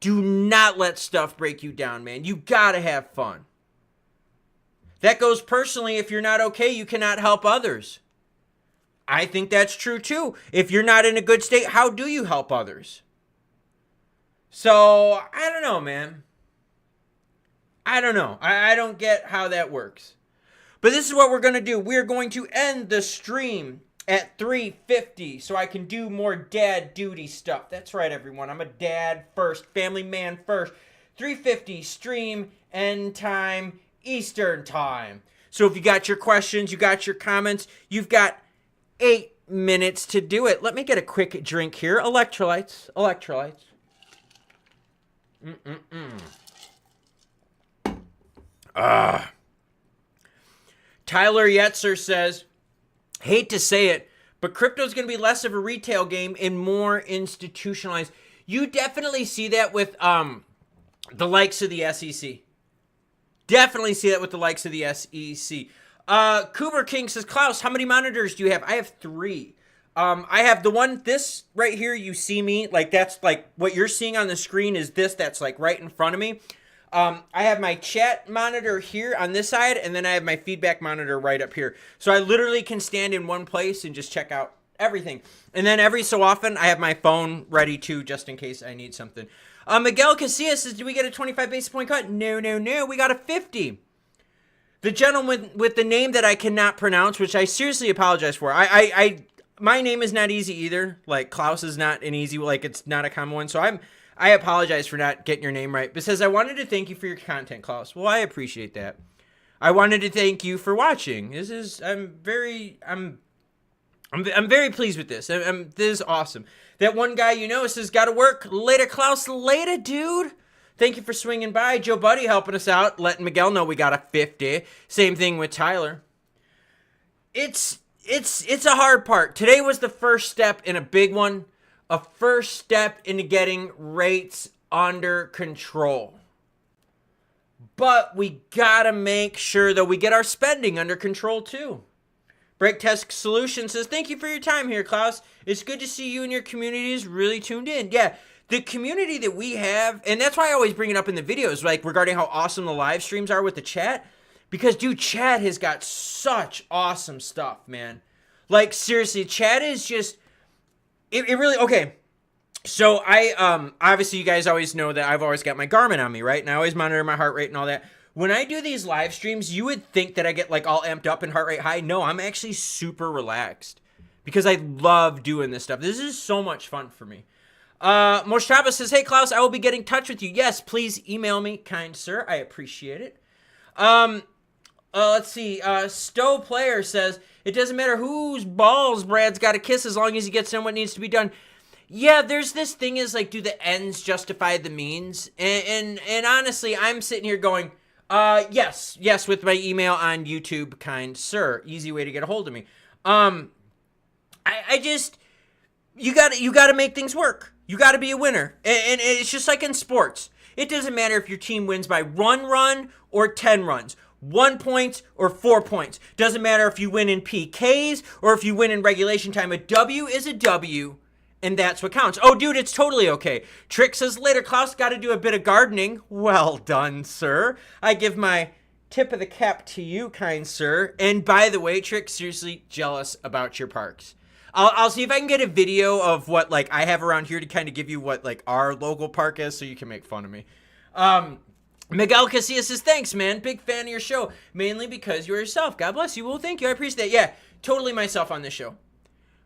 Do not let stuff break you down, man. You got to have fun. That goes personally. If you're not okay, you cannot help others. I think that's true too. If you're not in a good state, how do you help others? So, I don't know, man. I don't know. I don't get how that works. But this is what we're going to do. We're going to end the stream at 3:50 so I can do more dad duty stuff. That's right, everyone. I'm a dad first, family man first. 3:50 stream, end time, Eastern time. So if you got your questions, you got your comments, you've got 8 minutes to do it. Let me get a quick drink here. Electrolytes. Tyler Yetzer says, hate to say it, but crypto's going to be less of a retail game and more institutionalized. You definitely see that with the likes of the SEC. Definitely see that with the likes of the SEC. Cooper King says, Klaus, how many monitors do you have? I have 3. I have the one, this right here, you see me, like that's like what you're seeing on the screen is this, that's like right in front of me. I have my chat monitor here on this side, and then I have my feedback monitor right up here. So I literally can stand in one place and just check out everything. And then every so often, I have my phone ready too, just in case I need something. Miguel Casillas says, do we get a 25 basis point cut? No, we got a 50. The gentleman with the name that I cannot pronounce, which I seriously apologize for. My name is not easy either. Like Klaus is not an easy, like it's not a common one. So I apologize for not getting your name right. But says, I wanted to thank you for your content, Klaus. Well, I appreciate that. I wanted to thank you for watching. I'm very pleased with this. This is awesome. That one guy says, gotta work. Later, Klaus. Later, dude. Thank you for swinging by. Joe Buddy helping us out, letting Miguel know we got a 50. Same thing with Tyler. It's it's a hard part. Today was the first step in a big one, a first step into getting rates under control. But we gotta make sure that we get our spending under control too. Break Test Solution says, thank you for your time here, Klaus. It's good to see you and your community is really tuned in. Yeah, the community that we have, and that's why I always bring it up in the videos, like regarding how awesome the live streams are with the chat. Because, dude, chat has got such awesome stuff, man. Like, seriously, chat is just, it really, okay. So I, obviously you guys always know that I've always got my Garmin on me, right? And I always monitor my heart rate and all that. When I do these live streams, you would think that I get like all amped up and heart rate high. No, I'm actually super relaxed because I love doing this stuff. This is so much fun for me. Moshaba says, hey, Klaus, I will be getting in touch with you. Yes, please email me, kind sir. I appreciate it. Let's see. Stowe Player says, it doesn't matter whose balls Brad's got to kiss as long as he gets done what needs to be done. Yeah, there's this thing is like, do the ends justify the means? And honestly, I'm sitting here going, yes, with my email on YouTube, kind sir. Easy way to get a hold of me. I just, you gotta make things work. You gotta be a winner. And it's just like in sports. It doesn't matter if your team wins by 1 run or 10 runs. 1 point or 4 points. Doesn't matter if you win in PKs or if you win in regulation time. A W is a W, and that's what counts. Oh, dude, it's totally okay. Trick says, later, Klaus, got to do a bit of gardening. Well done, sir. I give my tip of the cap to you, kind sir. And by the way, Trick, seriously jealous about your parks. I'll see if I can get a video of what, like, I have around here to kind of give you what, like, our local park is so you can make fun of me. Miguel Casillas says, thanks, man. Big fan of your show. Mainly because you're yourself. God bless you. Well, thank you. I appreciate that. Yeah, totally myself on this show.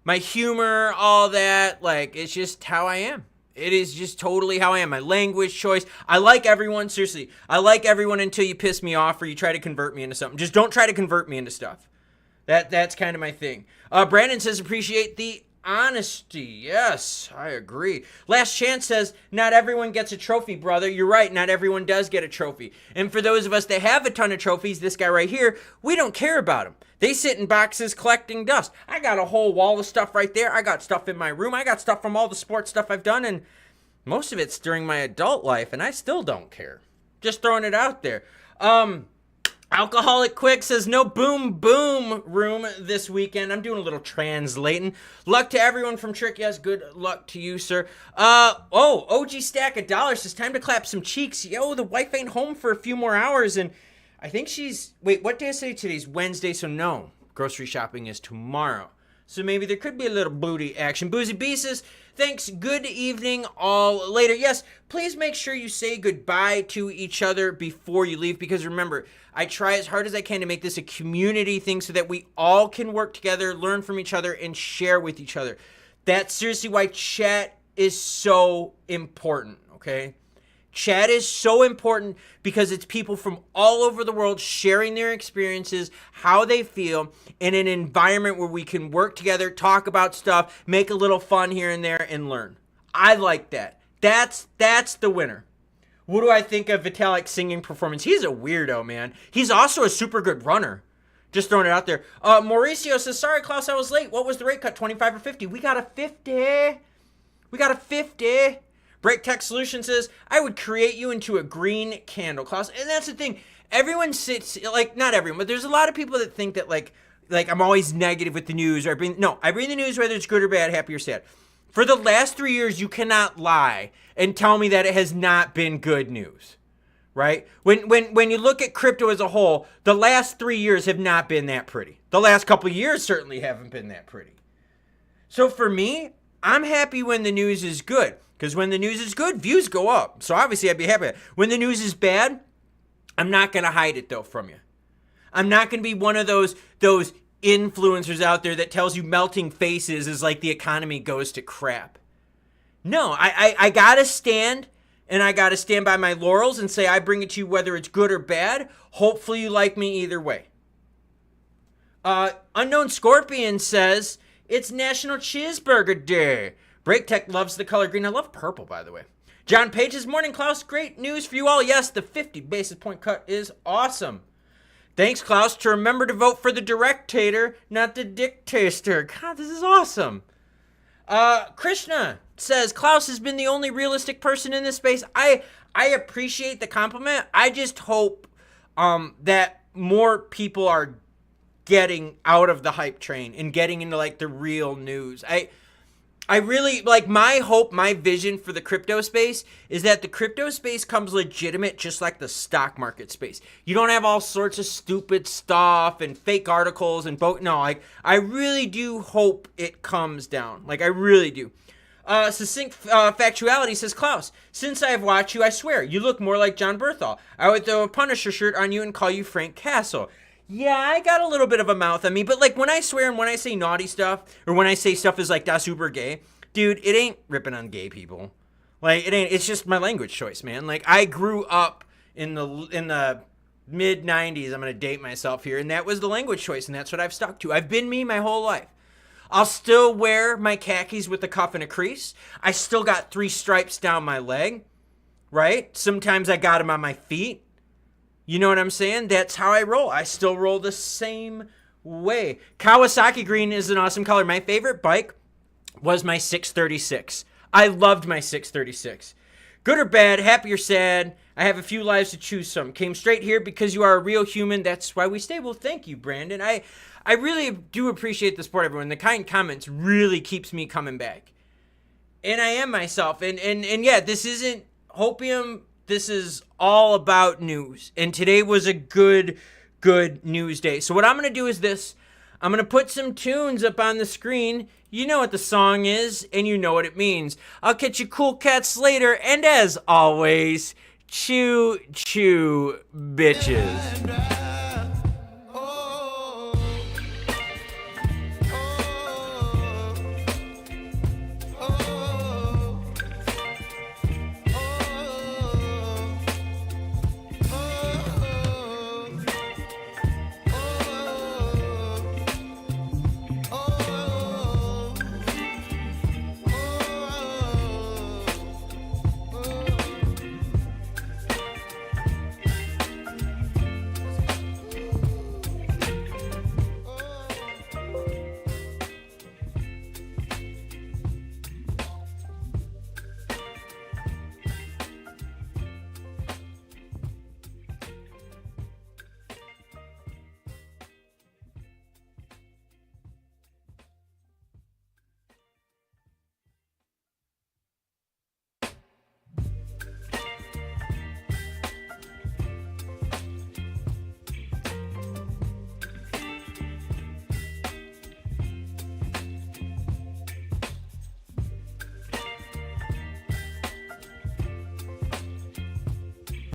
My humor, all that, like, it's just how I am. It is just totally how I am. My language choice. I like everyone. Seriously. I like everyone until you piss me off or you try to convert me into something. Just don't try to convert me into stuff. That's kind of my thing. Brandon says, appreciate the honesty. Yes, I agree. Last Chance says, not everyone gets a trophy, brother. You're right. Not everyone does get a trophy. And for those of us that have a ton of trophies, this guy right here, we don't care about them. They sit in boxes collecting dust. I got a whole wall of stuff right there. I got stuff in my room. I got stuff from all the sports stuff I've done, and most of it's during my adult life, and I still don't care. Just throwing it out there. Alcoholic Quick says, no boom boom room this weekend. I'm doing a little translating. Luck to everyone from Trick. Yes, good luck to you, sir. OG Stack $1 says, time to clap some cheeks. Yo, the wife ain't home for a few more hours, and I think she's, wait, what day is today? Today's Wednesday, so no. Grocery shopping is tomorrow. So maybe there could be a little booty action. Boozy B says, thanks, good evening, all later. Yes, please make sure you say goodbye to each other before you leave, because remember, I try as hard as I can to make this a community thing so that we all can work together, learn from each other, and share with each other. That's seriously why chat is so important, okay? Chat is so important because it's people from all over the world sharing their experiences, how they feel, in an environment where we can work together, talk about stuff, make a little fun here and there, and learn. I like that. That's the winner. What do I think of Vitalik's singing performance? He's a weirdo, man. He's also a super good runner. Just throwing it out there. Mauricio says, sorry, Klaus, I was late. What was the rate cut, 25 or 50? We got a 50. We got a 50. Break Tech Solution says, I would create you into a green candle, Klaus. And that's the thing. Everyone sits, like, not everyone, but there's a lot of people that think that, like I'm always negative with the news. Or I bring the news whether it's good or bad, happy or sad. For the last 3 years, you cannot lie and tell me that it has not been good news, right? When you look at crypto as a whole, the last 3 years have not been that pretty. The last couple of years certainly haven't been that pretty. So for me, I'm happy when the news is good, because when the news is good, views go up. So obviously I'd be happy. When the news is bad, I'm not going to hide it though from you. I'm not going to be one of those influencers out there that tells you melting faces is like the economy goes to crap. No, I gotta stand, and I gotta stand by my laurels and say I bring it to you whether it's good or bad. Hopefully you like me either way. Unknown Scorpion says, it's National Cheeseburger Day. Break Tech loves the color green. I love purple, by the way. John Page says, morning, Klaus. Great news for you all. Yes, the 50 basis point cut is awesome. Thanks, Klaus. To remember to vote for the directator, not the dictator. God, this is awesome. Krishna says, Klaus has been the only realistic person in this space. I appreciate the compliment. I just hope that more people are getting out of the hype train and getting into like the real news. I really, like, my hope, my vision for the crypto space is that the crypto space comes legitimate just like the stock market space. You don't have all sorts of stupid stuff and fake articles and no, like, I really do hope it comes down. Like, I really do. Succinct Factuality says, Klaus, since I've watched you, I swear, you look more like John Berthal. I would throw a Punisher shirt on you and call you Frank Castle. Yeah, I got a little bit of a mouth on me, but like when I swear and when I say naughty stuff, or when I say stuff is like das uber gay, dude, it ain't ripping on gay people. Like, it ain't, it's just my language choice, man. Like, I grew up in the mid 90s, I'm gonna date myself here, and that was the language choice, and that's what I've stuck to. I've been me my whole life. I'll still wear my khakis with a cuff and a crease. I still got 3 stripes down my leg, right? Sometimes I got them on my feet. You know what I'm saying? That's how I roll. I still roll the same way. Kawasaki green is an awesome color. My favorite bike was my 636. I loved my 636. Good or bad, happy or sad, I have a few lives to choose from. Came straight here because you are a real human. That's why we stay. Well, thank you, Brandon. I really do appreciate the support, everyone. The kind comments really keeps me coming back. And I am myself. And yeah, this isn't hopium. This is all about news. And today was a good news day. So what I'm going to do is this. I'm going to put some tunes up on the screen. You know what the song is, and you know what it means. I'll catch you cool cats later. And as always, choo choo bitches.